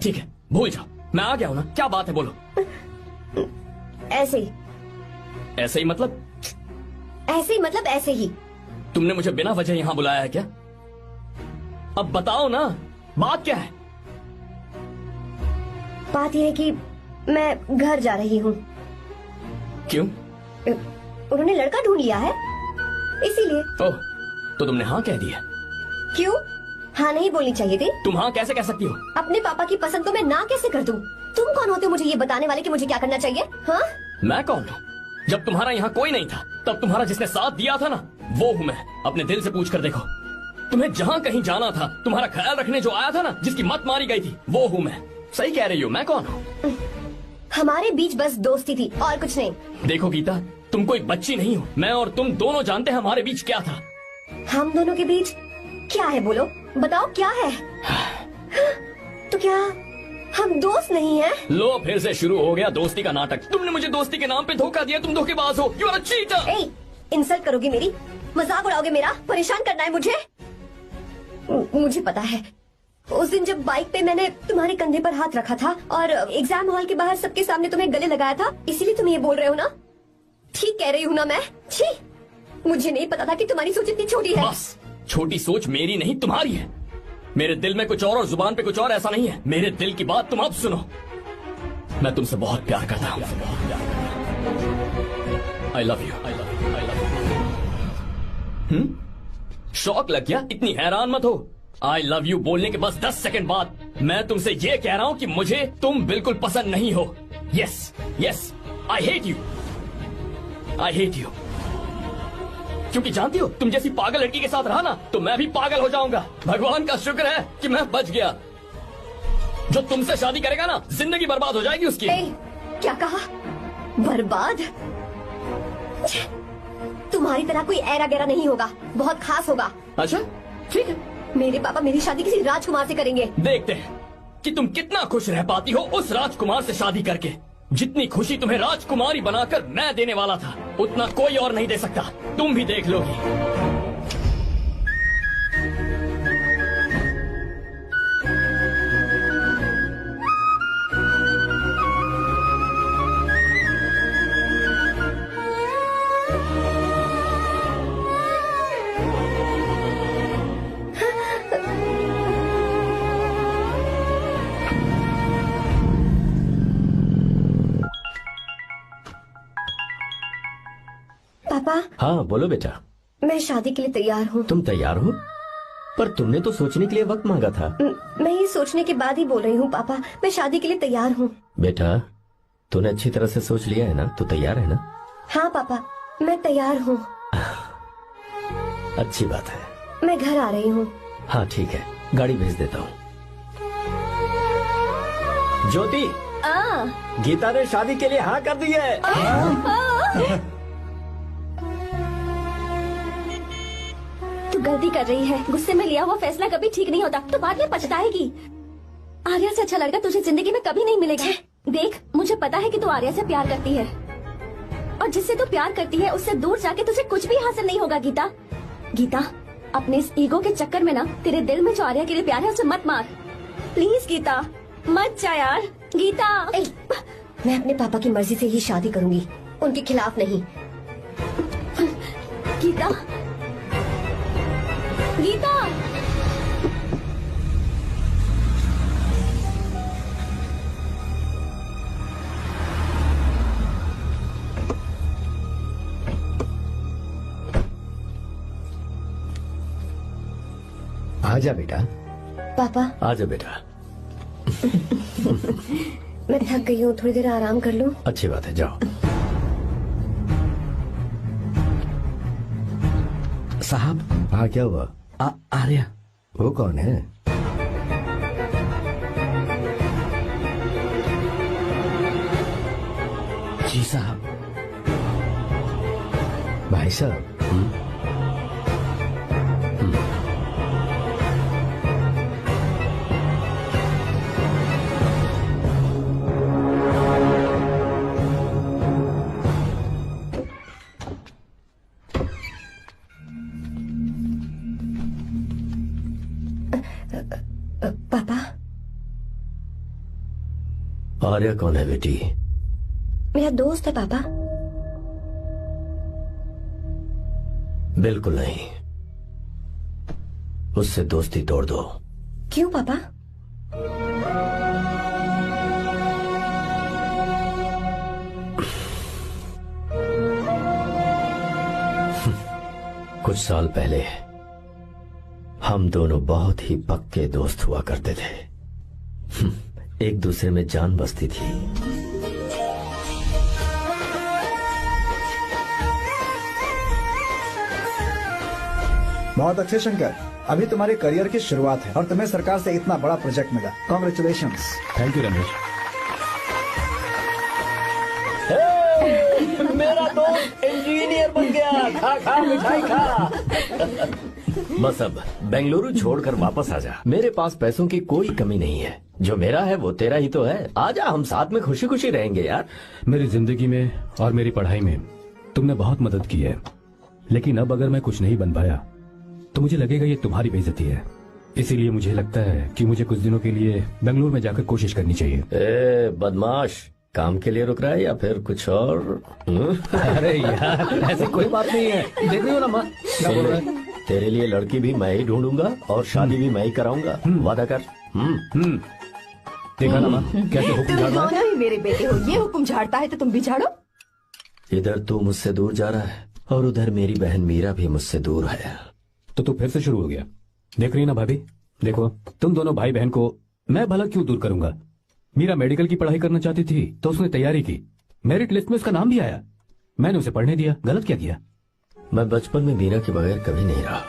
ठीक है भूल जाओ, मैं आ गया हूँ ना। क्या बात है बोलो। ऐसे ही। ऐसे ही मतलब? ऐसे ही मतलब ऐसे ही। तुमने मुझे बिना वजह यहाँ बुलाया है क्या? अब बताओ ना, बात क्या है? बात यह है कि मैं घर जा रही हूँ। क्यों? उन्होंने लड़का ढूंढ लिया है, इसीलिए। ओह, तो तुमने हाँ कह दिया? क्यों हाँ नहीं बोलनी चाहिए थी? तुम हाँ कैसे कह सकती हो? अपने पापा की पसंद को मैं ना कैसे कर दूं? तुम कौन होते हो मुझे ये बताने वाले कि मुझे क्या करना चाहिए? हाँ? मैं कौन हूँ? जब तुम्हारा यहाँ कोई नहीं था तब तुम्हारा जिसने साथ दिया था ना, वो हूँ मैं। अपने दिल से पूछ कर देखो। तुम्हें जहाँ कहीं जाना था, तुम्हारा ख्याल रखने जो आया था ना, जिसकी मत मारी गई थी, वो हूँ मैं। सही कह रही हो, मैं कौन हूँ? हमारे बीच बस दोस्ती थी और कुछ नहीं। देखो गीता, तुम कोई बच्ची नहीं हो। मैं और तुम दोनों जानते हैं हमारे बीच क्या था। हम दोनों के बीच क्या है? बोलो, बताओ क्या है? तो क्या हम दोस्त नहीं हैं? लो फिर से शुरू हो गया दोस्ती का नाटक। तुमने मुझे दोस्ती के नाम पे धोखा दिया। तुम धोखेबाज हो। You are a cheater. Insult करोगे मेरी? मजाक उड़ाओगे मेरा? परेशान करना है मुझे? मुझे पता है, उस दिन जब बाइक पे मैंने तुम्हारे कंधे पर हाथ रखा था और एग्जाम हॉल के बाहर सबके सामने तुम्हें गले लगाया था, इसीलिए तुम ये बोल रहे हो ना? ठीक कह रही हूँ ना मैं? छी, मुझे नहीं पता था कि तुम्हारी सोच इतनी छोटी है। बस, छोटी सोच मेरी नहीं तुम्हारी है। मेरे दिल में कुछ और जुबान पे कुछ और, ऐसा नहीं है। मेरे दिल की बात तुम अब सुनो। मैं तुमसे बहुत प्यार करता हूँ। I love you. शौक लग गया? इतनी हैरान मत हो। आई लव यू बोलने के बस 10 सेकंड बाद मैं तुमसे ये कह रहा हूँ कि मुझे तुम बिल्कुल पसंद नहीं हो। Yes yes, I hate you. I hate you. क्योंकि जानती हो, तुम जैसी पागल लड़की के साथ रहा ना तो मैं भी पागल हो जाऊंगा। भगवान का शुक्र है कि मैं बच गया। जो तुमसे शादी करेगा ना, जिंदगी बर्बाद हो जाएगी उसकी। क्या कहा? बर्बाद? तुम्हारी तरह कोई ऐरा गैरा नहीं होगा, बहुत खास होगा। अच्छा ठीक है। मेरे पापा मेरी शादी किसी राजकुमार से करेंगे। देखते हैं कि तुम कितना खुश रह पाती हो उस राजकुमार से शादी करके। जितनी खुशी तुम्हें राजकुमारी बनाकर मैं देने वाला था, उतना कोई और नहीं दे सकता। तुम भी देख लोगी। पापा हाँ बोलो बेटा। मैं शादी के लिए तैयार हूँ। तुम तैयार हो? पर तुमने तो सोचने के लिए वक्त मांगा था। मैं ये सोचने के बाद ही बोल रही हूँ पापा, मैं शादी के लिए तैयार हूँ। बेटा तूने अच्छी तरह से सोच लिया है ना? तू तैयार है ना? हाँ पापा मैं तैयार हूँ। अच्छी बात है। मैं घर आ रही हूँ। हाँ ठीक है, गाड़ी भेज देता हूँ। ज्योति, गीता ने शादी के लिए हाँ कर दी है। तू गलती कर रही है। गुस्से में लिया हुआ फैसला कभी ठीक नहीं होता, तो बाद में पछताएगी। आर्या से अच्छा लड़का तुझे जिंदगी में कभी नहीं मिलेगा। देख, मुझे पता है कि तू आर्या से प्यार करती है, और जिससे तू प्यार करती है उससे दूर जाके तुझे कुछ भी हासिल नहीं होगा। गीता, गीता, अपने इस ईगो के चक्कर में ना तेरे दिल में जो आर्या के लिए प्यार है उसे मत मार। प्लीज गीता, मत जा यार। गीता, मैं अपने पापा की मर्जी से ही शादी करूंगी, उनके खिलाफ नहीं। गीता, गीता, आजा बेटा। पापा आजा बेटा। मैं थक गई हूँ, थोड़ी देर आराम कर लूँ। अच्छी बात है, जाओ। साहब। हाँ क्या हुआ? आर्या। वो कौन है? जी साहब। भाई साहब। पापा। आर्या कौन है बेटी? मेरा दोस्त है पापा। बिल्कुल नहीं, उससे दोस्ती तोड़ दो। क्यों पापा? कुछ साल पहले हम दोनों बहुत ही पक्के दोस्त हुआ करते थे। एक दूसरे में जान बसती थी। बहुत अच्छे शंकर, अभी तुम्हारे करियर की शुरुआत है और तुम्हें सरकार से इतना बड़ा प्रोजेक्ट मिला। कॉन्ग्रेचुलेशंस। Thank you Ramesh. मेरा दोस्त इंजीनियर बन गया। खा खा मिठाई खा। बस अब बेंगलुरु छोड़कर वापस आ जा। मेरे पास पैसों की कोई कमी नहीं है। जो मेरा है वो तेरा ही तो है। आजा, हम साथ में खुशी खुशी रहेंगे यार। मेरी जिंदगी में और मेरी पढ़ाई में तुमने बहुत मदद की है, लेकिन अब अगर मैं कुछ नहीं बन पाया तो मुझे लगेगा ये तुम्हारी बेइज्जती है। इसीलिए मुझे लगता है कि मुझे कुछ दिनों के लिए बेंगलुरु में जाकर कोशिश करनी चाहिए। बदमाश, काम के लिए रुक रहा है या फिर कुछ और? अरे यार, ऐसी कोई बात नहीं है। देख रही हो ना माँ, क्या बोल रहा है? तेरे लिए लड़की भी मैं ही ढूंढूंगा और शादी भी मैं ही कराऊंगा। वादा कर। देखा ना माँ, कैसे हुक्म तुम झाड़ रहा है? दोनों ही मेरे बेटे हो। ये हुक्म झाड़ता है तो तुम भी झाड़ो। इधर तू मुझसे दूर जा रहा है और उधर मेरी बहन मीरा भी मुझसे दूर है। तो तू फिर से शुरू हो गया। देख रही ना भाभी, देखो तुम दोनों भाई बहन को मैं भला क्यों दूर करूंगा। मीरा मेडिकल की पढ़ाई करना चाहती थी तो उसने तैयारी की, मेरिट लिस्ट में उसका नाम भी आया, मैंने उसे पढ़ने दिया। गलत क्या किया? मैं बचपन में मीरा के बगैर कभी नहीं रहा।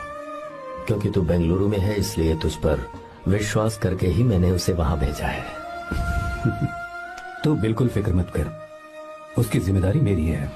क्योंकि तू बेंगलुरु में है इसलिए तुझ पर विश्वास करके ही मैंने उसे वहां भेजा है। तू बिल्कुल फिक्र मत कर, उसकी जिम्मेदारी मेरी है।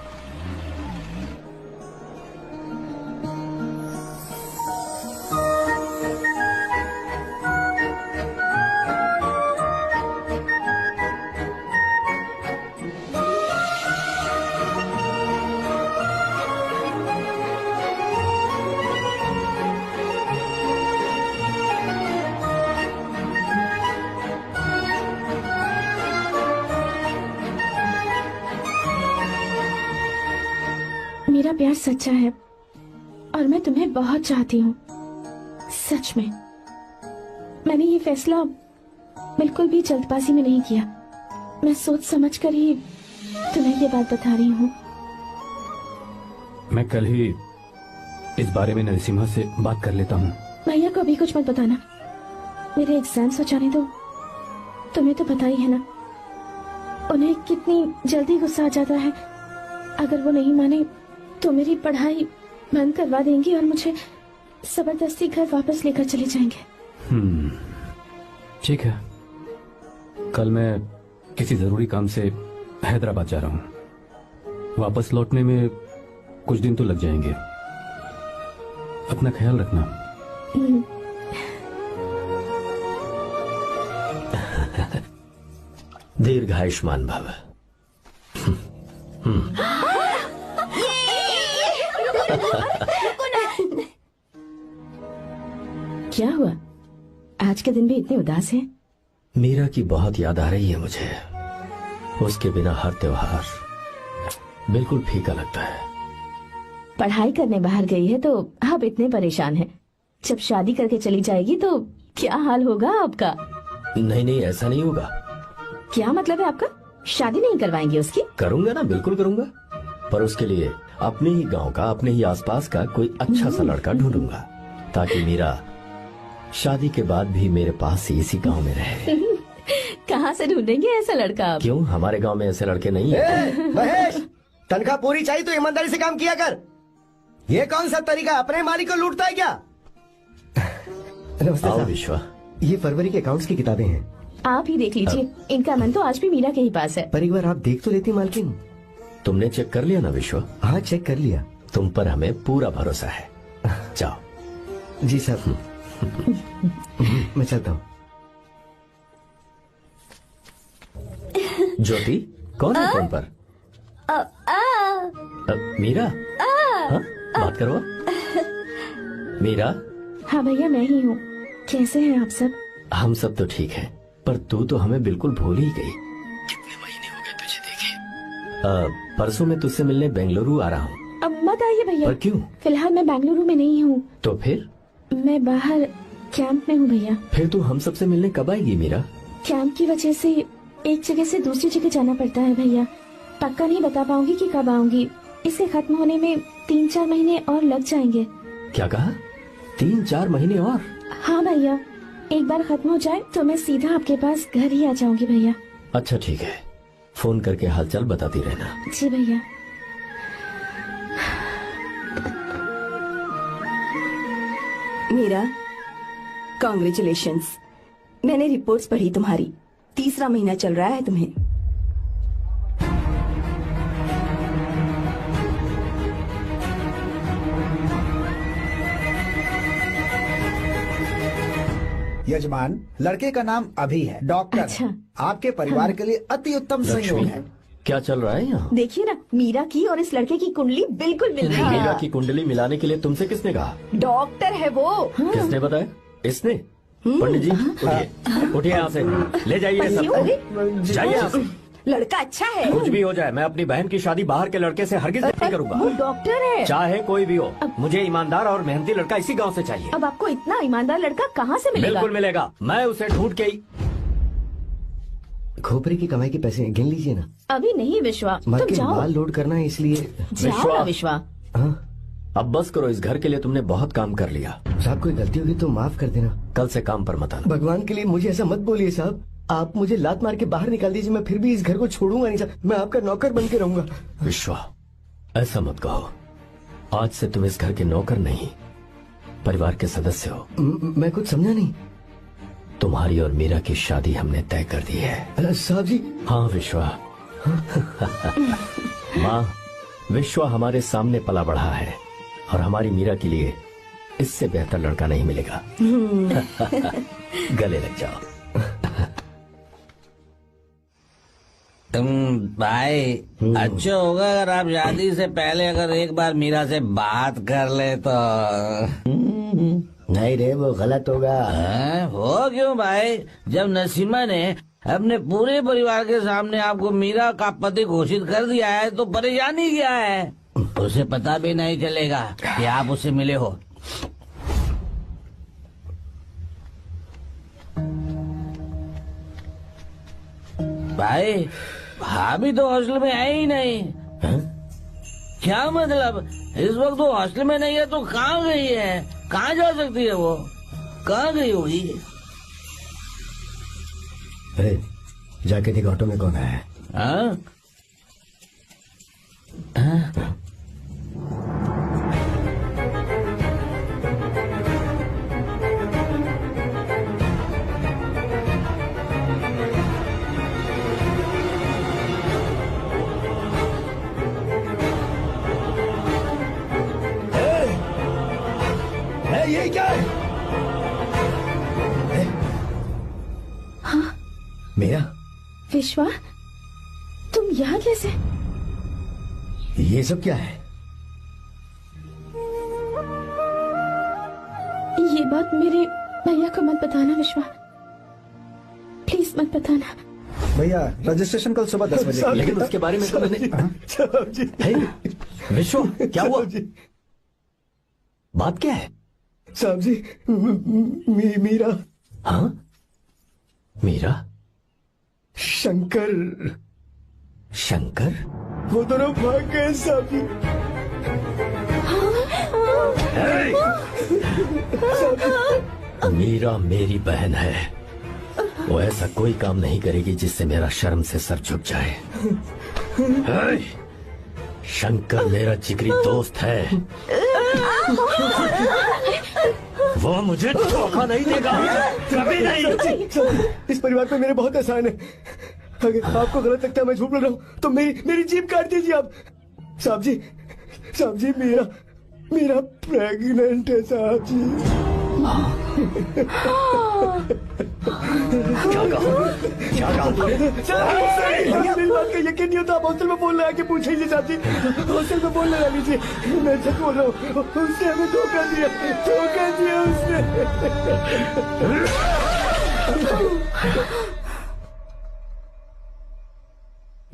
मेरा प्यार सच्चा है और मैं तुम्हें बहुत चाहती हूँ, सच में। मैंने ये फैसला बिल्कुल भी जल्दबाजी में नहीं किया। मैं सोच समझ कर ही तुम्हें ये बात बता रही हूँ। मैं कल ही इस बारे में नरसिम्हा से बात कर लेता हूँ। भैया को अभी कुछ मत बताना, मेरे एग्जाम्स हो जाने दो। तुम्हें तो पता ही है ना उन्हें कितनी जल्दी गुस्सा आ जाता है। अगर वो नहीं माने तो मेरी पढ़ाई बंद करवा देंगी और मुझे जबरदस्ती घर वापस लेकर चले जाएंगे। ठीक है, कल मैं किसी जरूरी काम से हैदराबाद जा रहा हूँ। वापस लौटने में कुछ दिन तो लग जाएंगे। अपना ख्याल रखना। दीर्घायुष्मान भव। क्या हुआ, आज के दिन भी इतने उदास हैं? मीरा की बहुत याद आ रही है मुझे। उसके बिना हर त्योहार बिल्कुल फीका लगता है। पढ़ाई करने बाहर गई है तो आप इतने परेशान हैं। जब शादी करके चली जाएगी तो क्या हाल होगा आपका? नहीं नहीं, ऐसा नहीं होगा। क्या मतलब है आपका? शादी नहीं करवाएंगे उसकी? करूंगा ना, बिल्कुल करूंगा, पर उसके लिए अपने ही गांव का, अपने ही आसपास का कोई अच्छा सा लड़का ढूंढूंगा ताकि मीरा शादी के बाद भी मेरे पास ही इसी गांव में रहे। कहाँ से ढूंढेंगे ऐसा लड़का आप? क्यों, हमारे गांव में ऐसे लड़के नहीं है? महेश, तनख्वाह पूरी चाहिए तो ईमानदारी से काम किया कर। ये कौन सा तरीका, अपने मालिक को लूटता है क्या? आओ विश्वा, ये फरवरी के अकाउंट्स की किताबें हैं। आप ही देख लीजिए, इनका मन तो आज भी मीरा के ही पास है। पर एक बार आप देख तो लेती मालकिन। तुमने चेक कर लिया ना विश्वा? हाँ, चेक कर लिया। तुम पर हमें पूरा भरोसा है। जाओ। जी साहब। मैं चलता हूँ। ज्योति, कौन है फोन पर? मीरा? हाँ, बात करो। मीरा? हाँ भैया, मैं ही हूँ। कैसे हैं आप सब? हम सब तो ठीक हैं, पर तू तो हमें बिल्कुल भूल ही गई। कितने महीने हो गए तुझे देखे। परसों मैं तुझसे मिलने बेंगलुरु आ रहा हूँ। अब मत आइए भैया। पर क्यों? फिलहाल मैं बेंगलुरु में नहीं हूँ। तो फिर? मैं बाहर कैंप में हूँ भैया। फिर तू हम सबसे मिलने कब आएगी मीरा? कैंप की वजह से एक जगह से दूसरी जगह जाना पड़ता है भैया। पक्का नहीं बता पाऊंगी कि कब आऊंगी। इसके खत्म होने में 3-4 महीने और लग जाएंगे। क्या कहा? 3-4 महीने और? हाँ भैया, एक बार खत्म हो जाए तो मैं सीधा आपके पास घर ही आ जाऊंगी भैया। अच्छा ठीक है, फोन करके हालचाल बताती रहना। जी भैया। मीरा, कॉन्ग्रेचुलेशंस। मैंने रिपोर्ट्स पढ़ी तुम्हारी। 3रा महीना चल रहा है तुम्हें। यजमान, लड़के का नाम अभी है, डॉक्टर। अच्छा। आपके परिवार के लिए अति उत्तम संयोग है। क्या चल रहा है यहाँ? देखिए ना, मीरा की और इस लड़के की कुंडली बिल्कुल मिल रही है। मीरा की कुंडली मिलाने के लिए तुमसे किसने कहा? डॉक्टर है वो। किसने बताया? इसने? पंडित जी, उठिए, उठिए यहाँ से, ले जाइए सब। अरे, जाइए यहाँ से। लड़का अच्छा है। कुछ भी हो जाए, मैं अपनी बहन की शादी बाहर के लड़के से हरगिज नहीं करूंगा। वो डॉक्टर है। चाहे कोई भी हो, मुझे ईमानदार और मेहनती लड़का इसी गांव से चाहिए। अब आपको इतना ईमानदार लड़का कहाँ से मिलेगा? बिल्कुल मिलेगा, मैं उसे ढूंढ के ही। खोपरे की कमाई के पैसे गिन लीजिए ना। अभी नहीं विश्वा, तुम मालकिन, जाओ। माल लोड करना है इसलिए। जाओ ना विश्वा। हाँ, अब बस करो, इस घर के लिए तुमने बहुत काम कर लिया। साहब कोई गलती होगी तो माफ कर देना। कल से काम पर मत आना। भगवान के लिए मुझे ऐसा मत बोलिए साहब। आप मुझे लात मार के बाहर निकाल दीजिए, मैं फिर भी इस घर को छोड़ूंगा नहीं साहब। मैं आपका नौकर बन के रहूंगा। विश्वा, ऐसा मत कहो। आज से तुम इस घर के नौकर नहीं, परिवार के सदस्य हो। मैं कुछ समझा नहीं। तुम्हारी और मीरा की शादी हमने तय कर दी है। साहब जी। हाँ विश्वा। माँ, विश्वा हमारे सामने पला बढ़ा है और हमारी मीरा के लिए इससे बेहतर लड़का नहीं मिलेगा। गले लग जाओ। भाई, अच्छा होगा अगर आप शादी से पहले अगर एक बार मीरा से बात कर ले तो। नहीं रे, वो गलत होगा। हो क्यों भाई? जब नसीमा ने अपने पूरे परिवार के सामने आपको मीरा का पति घोषित कर दिया है तो परेशानी क्या है? उसे पता भी नहीं चलेगा कि आप उससे मिले हो। भाई, भाभी तो हॉस्टल में आई ही नहीं। क्या मतलब? इस वक्त वो हॉस्टल में नहीं है तो कहाँ गई है? कहाँ जा सकती है वो? कहाँ गई होगी? जाके देख ऑटो में कौन है? हाँ? ये क्या है? हाँ? मेरा विश्वा, तुम यहाँ कैसे? ये सब क्या है? ये बात मेरे भैया को मत बताना विश्वा, प्लीज मत बताना। भैया रजिस्ट्रेशन कल सुबह 10 बजे। लेकिन उसके बारे में तो मैंने विश्व क्या हुआ? बात क्या है? साहब जी मीरा। हाँ मीरा? शंकर। शंकर? वो दोनों भाग गए साहब जी। मीरा मेरी बहन है, वो ऐसा कोई काम नहीं करेगी जिससे मेरा शर्म से सर झुक जाए। शंकर मेरा जिगरी दोस्त है, वो मुझे धोखा नहीं देगा, कभी नहीं। इस परिवार पे मेरे बहुत एहसान है। अगर आपको गलत लगता है मैं झूठ बोल रहा हूँ तो मेरी जीभ काट दीजिए आप। साहब जी मेरा प्रेग्नेंट है साहब जी। क्या कहा? मेरी बात का यकीन नहीं होता, आप हॉस्टल में बोलने आके पूछ लीजिए साहब जी। हॉस्टल में बोलने लगा लीजिए, मैं सच बोल रहा हूँ। उसने हमें धोखा दिया उसने।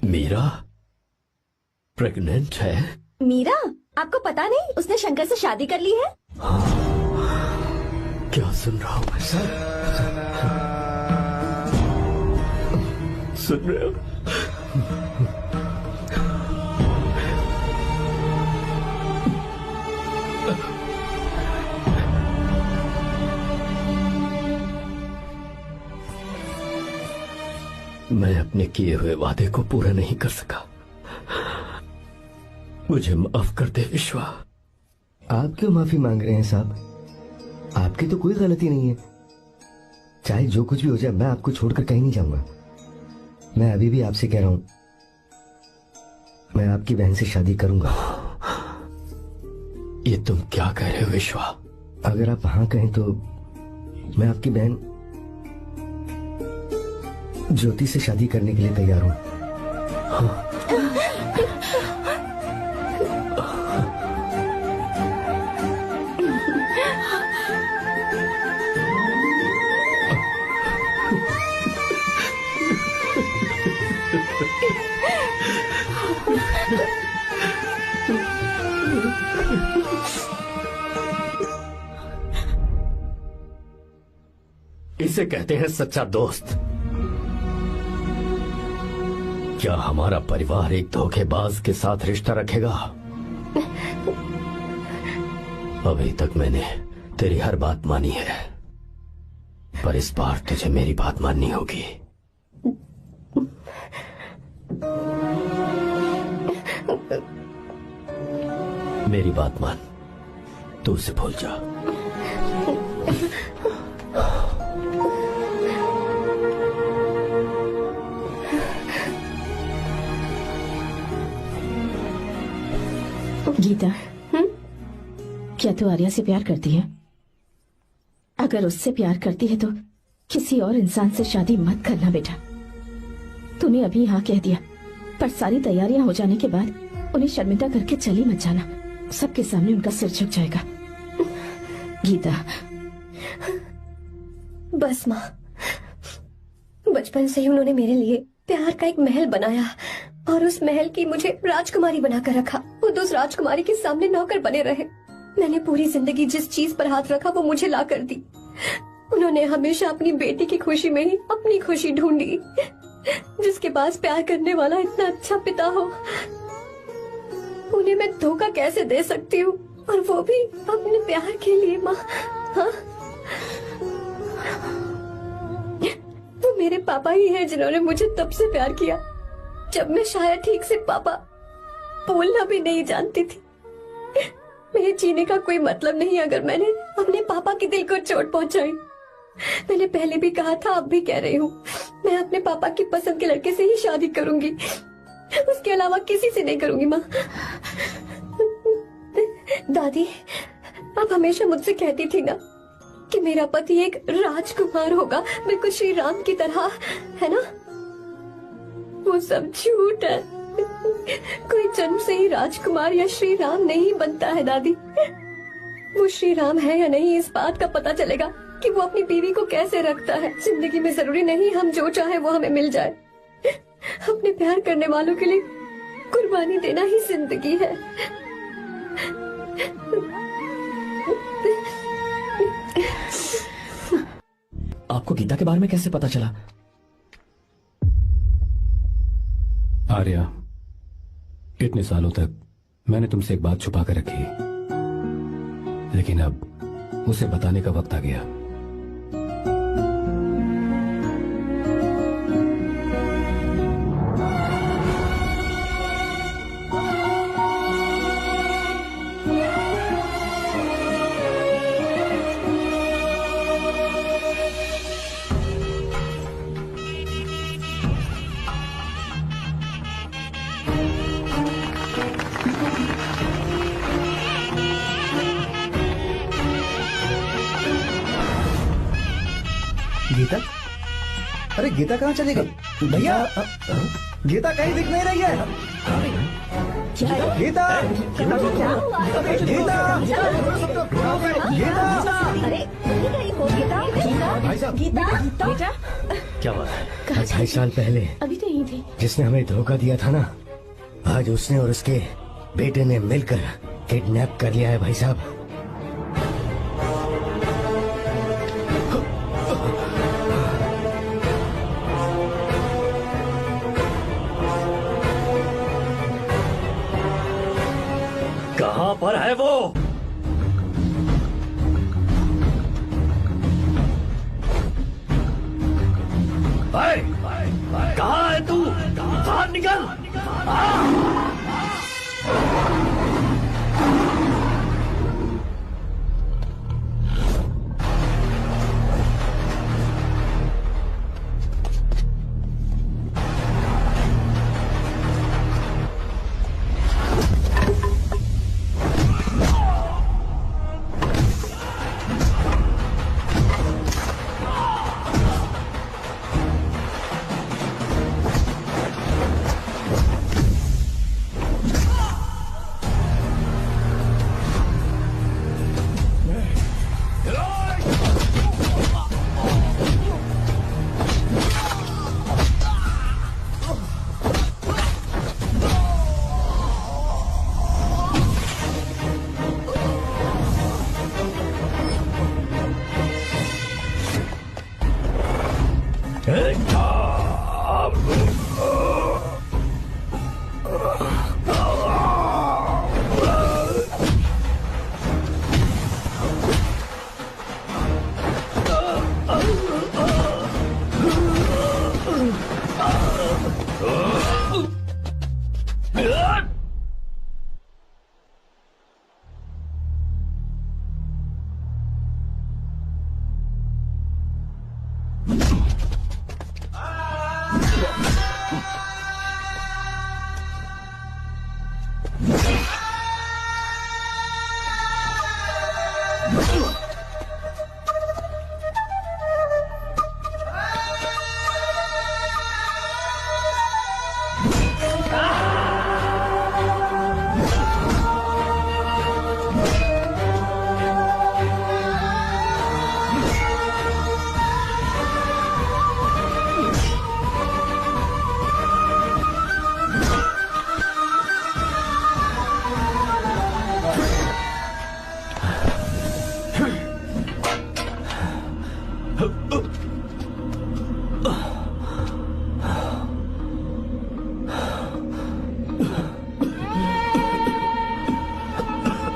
मीरा प्रेग्नेंट है? मीरा, आपको पता नहीं उसने शंकर से शादी कर ली है? क्या सुन रहा हूँ मैं? सुन रहे हो? मैं अपने किए हुए वादे को पूरा नहीं कर सका, मुझे माफ कर दे विश्वा। आप क्यों माफी मांग रहे हैं साहब? आपकी तो कोई गलती नहीं है। चाहे जो कुछ भी हो जाए मैं आपको छोड़कर कहीं नहीं जाऊंगा। मैं अभी भी आपसे कह रहा हूं, मैं आपकी बहन से शादी करूंगा। ये तुम क्या कह रहे हो विश्वा? अगर आप हाँ कहें तो मैं आपकी बहन ज्योति से शादी करने के लिए तैयार हूं। हाँ। इसे कहते हैं सच्चा दोस्त। क्या हमारा परिवार एक धोखेबाज के साथ रिश्ता रखेगा? अभी तक मैंने तेरी हर बात मानी है, पर इस बार तुझे मेरी बात माननी होगी। मेरी बात मान, तू उसे भूल जा। गीता, क्या तू आर्या से प्यार करती है? अगर उससे प्यार करती है तो किसी और इंसान से शादी मत करना बेटा। तूने अभी हाँ कह दिया, पर सारी तैयारियां हो जाने के बाद उन्हें शर्मिंदा करके चली मत जाना, सबके सामने उनका सिर झुक जाएगा। गीता। बस माँ, बचपन से ही उन्होंने मेरे लिए प्यार का एक महल बनाया और उस महल की मुझे राजकुमारी बनाकर रखा। वो उस राजकुमारी के सामने नौकर बने रहे। मैंने पूरी जिंदगी जिस चीज पर हाथ रखा वो मुझे ला कर दी। उन्होंने हमेशा अपनी बेटी की खुशी में ही अपनी खुशी ढूंढी। जिसके पास प्यार करने वाला इतना अच्छा पिता हो, उन्हें मैं धोखा कैसे दे सकती हूँ, और वो भी अपने प्यार के लिए माँ। हाँ, वो मेरे पापा ही हैं जिन्होंने मुझे तब से प्यार किया जब मैं शायद ठीक से पापा बोलना भी नहीं जानती थी। मेरे जीने का कोई मतलब नहीं अगर मैंने अपने पापा के दिल को चोट पहुंचाई। मैंने पहले भी कहा था, अब भी कह रही हूँ, मैं अपने पापा की पसंद के लड़के से ही शादी करूंगी, उसके अलावा किसी से नहीं करूंगी माँ। दादी, आप हमेशा मुझसे कहती थी ना कि मेरा पति एक राजकुमार होगा, बिल्कुल श्री राम की तरह, है ना? वो सब झूठ है। कोई जन्म से ही राजकुमार या श्री राम नहीं बनता है दादी। वो श्री राम है या नहीं, इस बात का पता चलेगा कि वो अपनी बीवी को कैसे रखता है। जिंदगी में जरूरी नहीं हम जो चाहे वो हमें मिल जाए। अपने प्यार करने वालों के लिए कुर्बानी देना ही जिंदगी है। आपको गीता के बारे में कैसे पता चला? आर्या, इतने सालों तक मैंने तुमसे एक बात छुपा कर रखी, लेकिन अब उसे बताने का वक्त आ गया। गीता? अरे गीता कहाँ चली गई? भैया, गीता कहीं दिख नहीं रही है। गीता, गीता, भाई साहब, बेटा क्या बात है? 2.5 साल पहले अभी तो यही थे। जिसने हमें धोखा दिया था ना, आज उसने और उसके बेटे ने मिलकर किडनैप कर लिया है भाई साहब। कहाँ पर है वो? कहाँ है तू? बाहर निकल!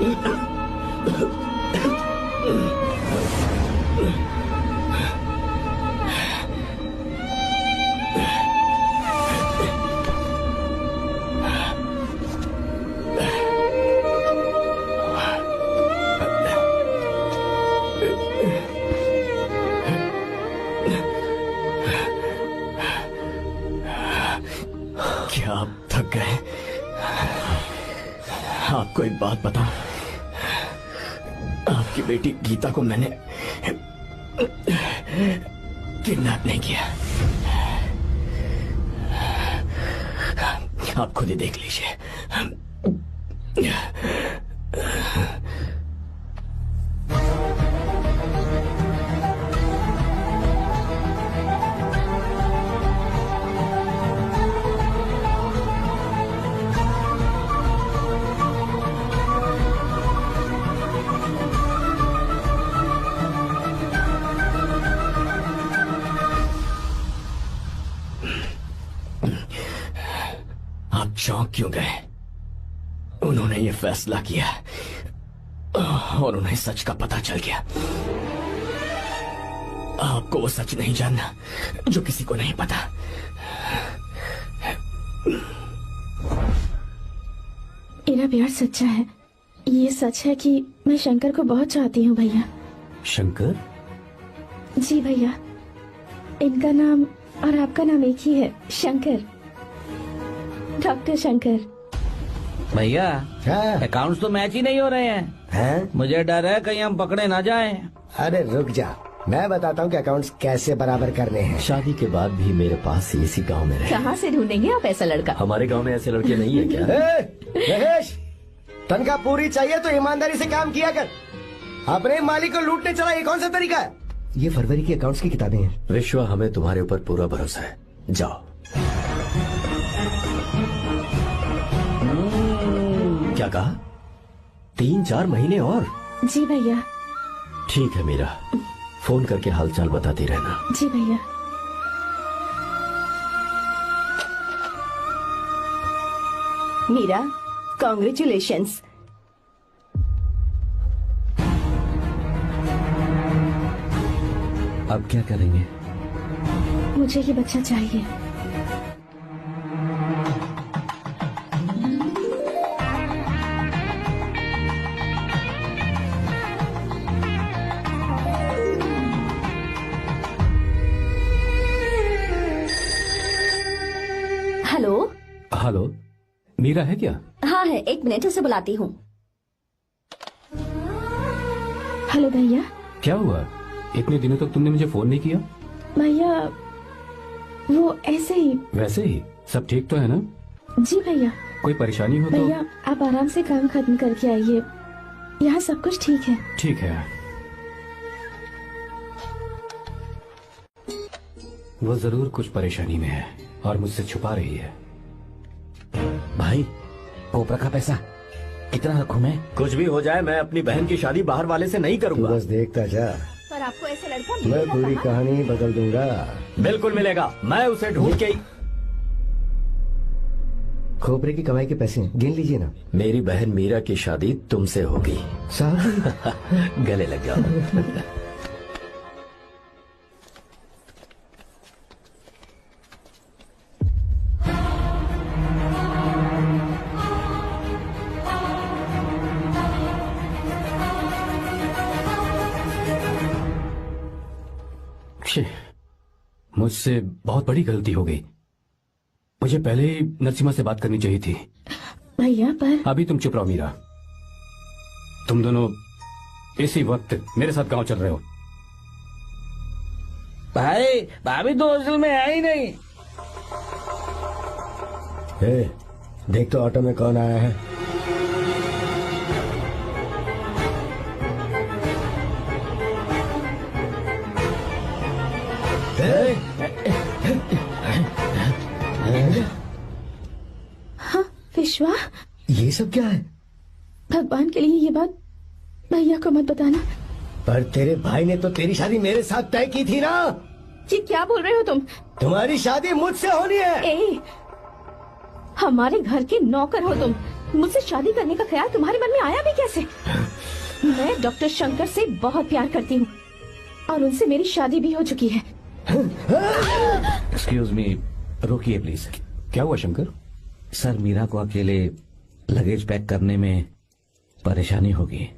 क्या आप थक गए? आपको एक बात बताऊं, आपकी बेटी गीता को मैंने किडनैप नहीं किया। आप खुद ही देख लीजिए। आप चौंक क्यों गए? उन्होंने ये फैसला किया और उन्हें सच का पता चल गया। आपको वो सच नहीं जानना जो किसी को नहीं पता। मेरा प्यार सच्चा है। ये सच है कि मैं शंकर को बहुत चाहती हूँ भैया। शंकर? जी भैया, इनका नाम और आपका नाम एक ही है, शंकर, डॉक्टर शंकर। भैया अकाउंट्स तो मैच ही नहीं हो रहे हैं। मुझे डर है कहीं हम पकड़े ना जाएं। अरे रुक जा, मैं बताता हूँ कि अकाउंट्स कैसे बराबर करने हैं। शादी के बाद भी मेरे पास इसी गांव में रहे। कहाँ से ढूंढेंगे आप ऐसा लड़का? हमारे गांव में ऐसे लड़के नहीं है क्या? महेश, तनख्वाह पूरी चाहिए तो ईमानदारी से काम किया कर। अपने मालिक को लूटने चला, ये कौन सा तरीका है? ये फरवरी की अकाउंट्स की किताबें हैं। विश्वा, हमें तुम्हारे ऊपर पूरा भरोसा है। जाओ। क्या कहा? 3-4 महीने और? जी भैया। ठीक है मीरा, फोन करके हालचाल बताती रहना। जी भैया। मीरा, कॉन्ग्रेचुलेशंस। अब क्या करेंगे? मुझे ये बच्चा चाहिए। हेलो। हेलो, मीरा है क्या? हाँ है, 1 मिनट, उसे बुलाती हूँ। हेलो भैया। क्या हुआ? इतने दिनों तक तुमने मुझे फोन नहीं किया? भैया वो ऐसे ही। वैसे ही? सब ठीक तो है ना? जी भैया। कोई परेशानी हो तो? भैया आप आराम से काम खत्म करके आइए, यहाँ सब कुछ ठीक है। ठीक है। वो जरूर कुछ परेशानी में है और मुझसे छुपा रही है। भाई, कोपरा का पैसा कितना रखूं मैं? कुछ भी हो जाए, मैं अपनी बहन की शादी बाहर वाले से नहीं करूंगा। बस देखता जा, पर आपको ऐसा लड़का मैं मिलेगा पूरी कहाँ? कहानी बदल दूंगा। बिल्कुल मिलेगा, मैं उसे ढूंढ के ही। खोपरे की कमाई के पैसे हैं, गिन लीजिए ना। मेरी बहन मीरा की शादी तुमसे होगी। साहब गले लग जाओ। मुझसे बहुत बड़ी गलती हो गई। मुझे पहले ही नरसिम्हा से बात करनी चाहिए थी। भैया पर अभी तुम चुप रहो मीरा। तुम दोनों इसी वक्त मेरे साथ गांव चल रहे हो। भाई, भाभी तो हॉस्टल में है ही नहीं। देख तो ऑटो में कौन आया है। हाँ विश्वा, ये सब क्या है? भगवान के लिए ये बात भैया को मत बताना। पर तेरे भाई ने तो तेरी शादी मेरे साथ तय की थी ना। ये क्या बोल रहे हो तुम? तुम्हारी शादी मुझसे होनी है। ए, हमारे घर के नौकर हो तुम, मुझसे शादी करने का ख्याल तुम्हारे मन में आया भी कैसे? मैं डॉक्टर शंकर से बहुत प्यार करती हूँ और उनसे मेरी शादी भी हो चुकी है। एक्सक्यूज मी, रोकिए प्लीज। क्या हुआ शंकर? सर, मीरा को अकेले लगेज पैक करने में परेशानी होगी,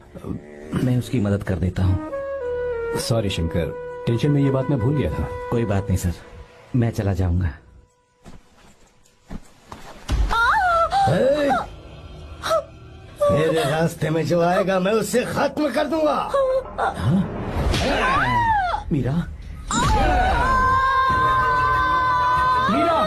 मैं उसकी मदद कर देता हूँ। सॉरी शंकर, टेंशन में ये बात मैं भूल गया था। कोई बात नहीं सर, मैं चला जाऊंगा। मेरे रास्ते में जो आएगा मैं उससे खत्म कर दूंगा। मीरा, मीरा,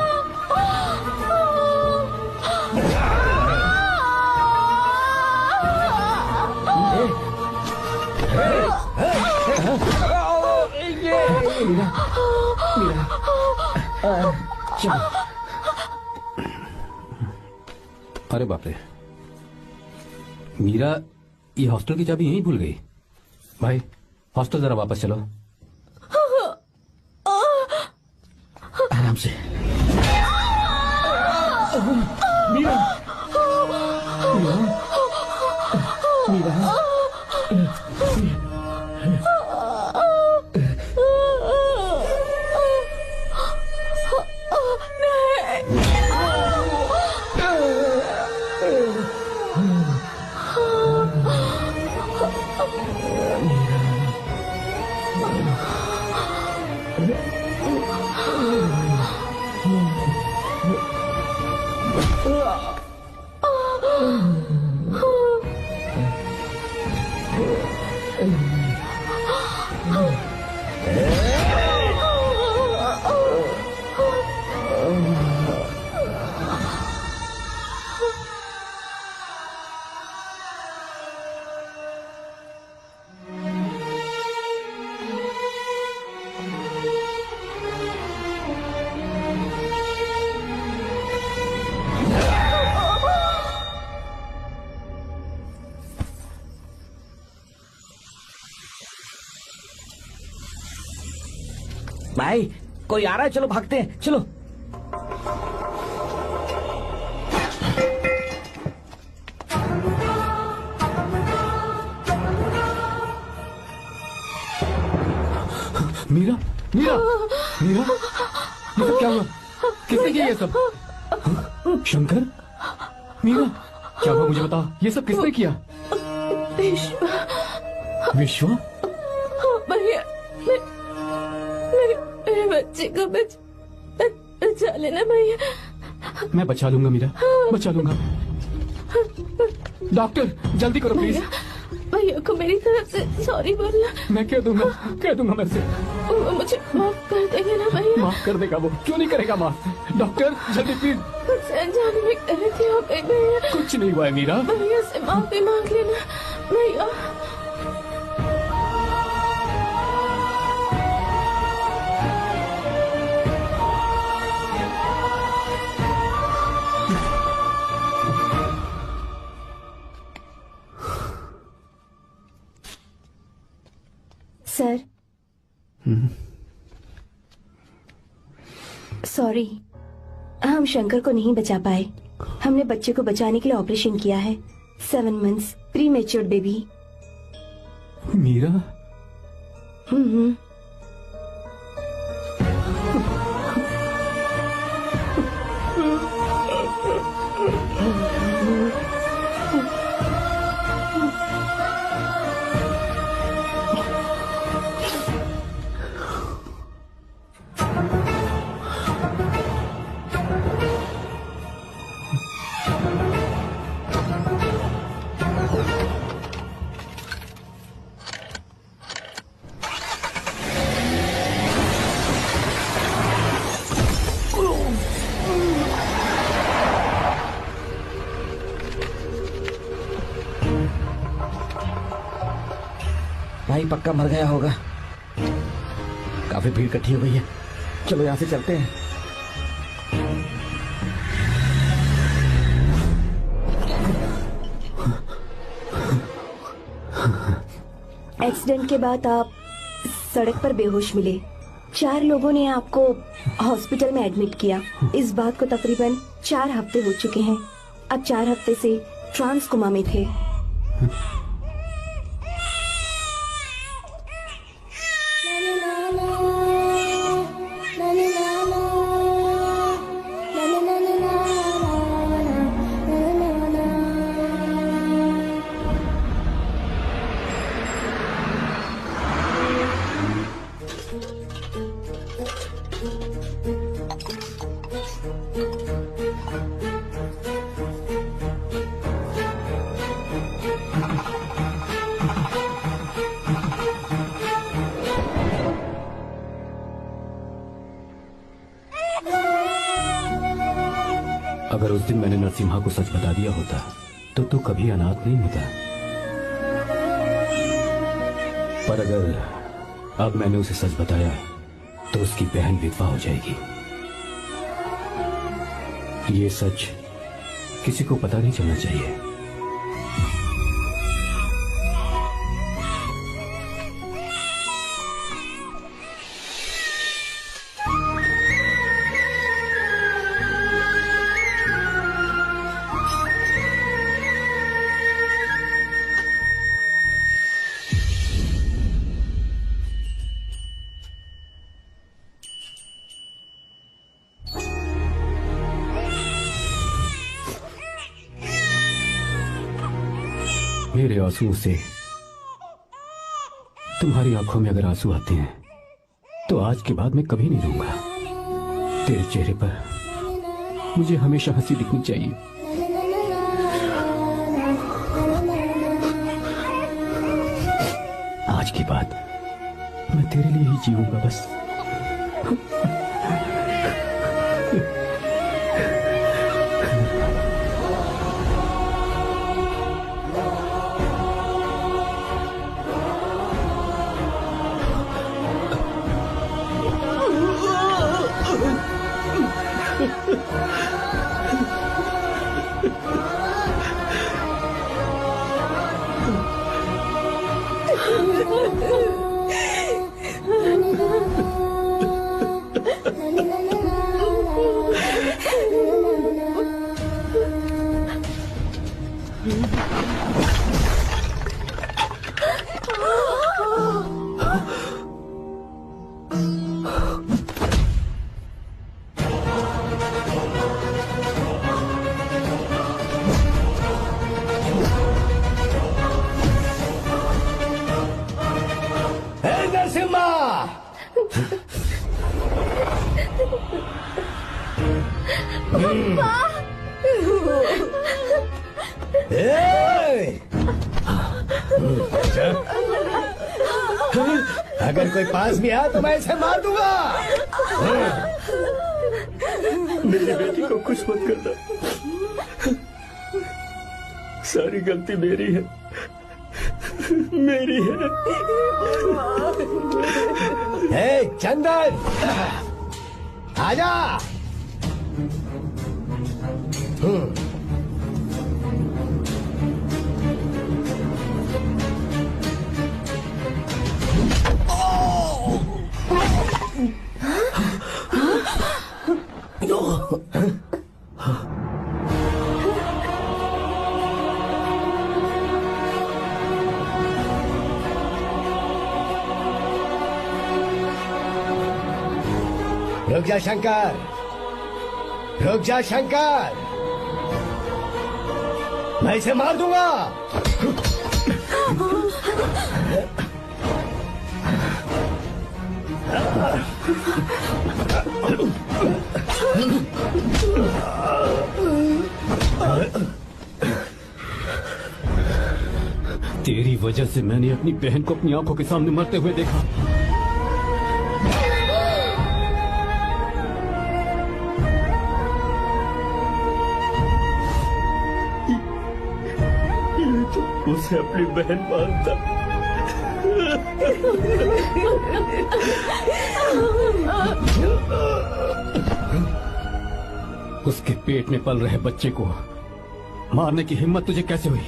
अरे बाप रे, मीरा ये हॉस्टल की चाबी यहीं भूल गई। भाई हॉस्टल जरा वापस चलो। आराम से। मीरा, मीरा, मीरा। भाई कोई आ रहा है, चलो भागते हैं, चलो। मीरा, मीरा, मीरा, ये सब क्या हुआ? किसने किया ये सब? शंकर, मीरा, क्या हुआ मुझे बताओ, ये सब किसने किया? विश्वा? भैया, मेरे बच्चे को बचा लेना भैया। मैं बचा लूंगा मीरा, बचा लूंगा। डॉक्टर जल्दी करो प्लीज। भैया को मेरी तरफ से सॉरी बोलना। मैं कह दूंगा मैं से। मुझे माफ कर देंगे ना भैया? माफ कर देगा वो, क्यों नहीं करेगा माफ? डॉक्टर जल्दी प्लीज। कुछ अनजाने में गलती हो गई भैया। कुछ नहीं हुआ है मीरा। भैया से माफी मांग लेना भैया। सर, सॉरी, हम शंकर को नहीं बचा पाए। हमने बच्चे को बचाने के लिए ऑपरेशन किया है। 7 months pre matured baby. Meera? भाई पक्का मर गया होगा, काफी भीड़ इकट्ठी हो गई है, चलो यहाँ से चलते हैं। एक्सीडेंट के बाद आप सड़क पर बेहोश मिले। 4 लोगों ने आपको हॉस्पिटल में एडमिट किया। इस बात को तकरीबन 4 हफ्ते हो चुके हैं। अब 4 हफ्ते से ट्रांस कोमा में थे। अगर उस दिन मैंने नरसिम्हा को सच बता दिया होता तो तू कभी अनाथ नहीं होता। पर अगर अब मैंने उसे सच बताया तो उसकी बहन विधवा हो जाएगी। ये सच किसी को पता नहीं चलना चाहिए। मेरे आंसुओं से तुम्हारी आंखों में अगर आंसू आते हैं तो आज के बाद मैं कभी नहीं रोऊंगा। तेरे चेहरे पर मुझे हमेशा हंसी दिखनी चाहिए। आज के बाद मैं तेरे लिए ही जीऊंगा बस। अगर कोई पास भी आया तो मैं इसे मार दूंगा। मेरी बेटी को कुछ मत करना। सारी गलती मेरी है, मेरी है। हे चंदन, आजा। रुक जा शंकर, रुक जा शंकर, मैं इसे मार दूंगा। तेरी वजह से मैंने अपनी बहन को अपनी आंखों के सामने मरते हुए देखा। उसे अपनी बहन मानता। उसके पेट में पल रहे बच्चे को मारने की हिम्मत तुझे कैसे हुई?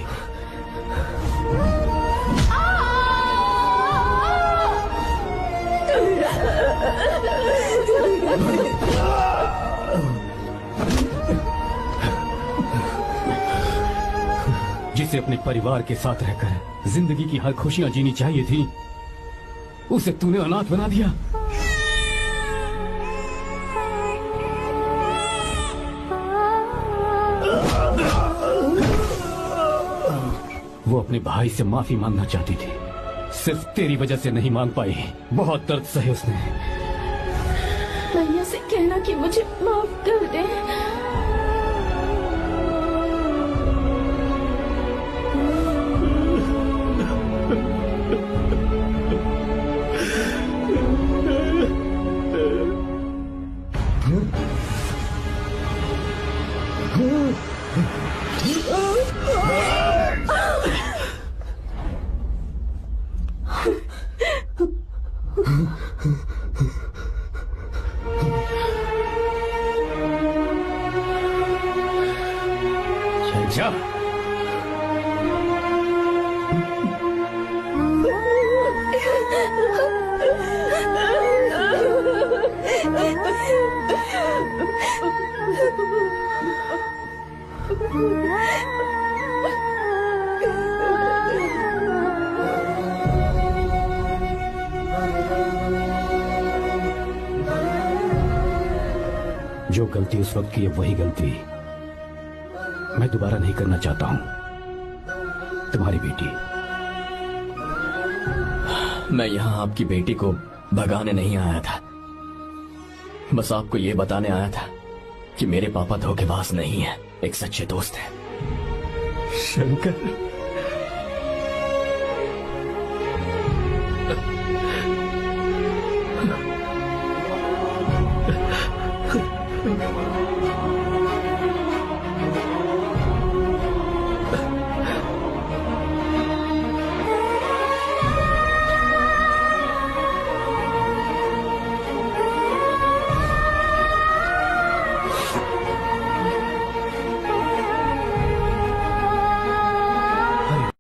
जिसे अपने परिवार के साथ रहकर जिंदगी की हर खुशियां जीनी चाहिए थी, उसे तूने अनाथ बना दिया। वो अपने भाई से माफी मांगना चाहती थी, सिर्फ तेरी वजह से नहीं मांग पाई। बहुत दर्द सहे उसने। भैया से कहना कि मुझे माफ कर दे। जा। जो गलती उस वक्त की है वही गलती मैं दोबारा नहीं करना चाहता हूं। तुम्हारी बेटी। मैं यहाँ आपकी बेटी को भगाने नहीं आया था, बस आपको ये बताने आया था कि मेरे पापा धोखेबाज नहीं है, एक सच्चे दोस्त है। शंकर,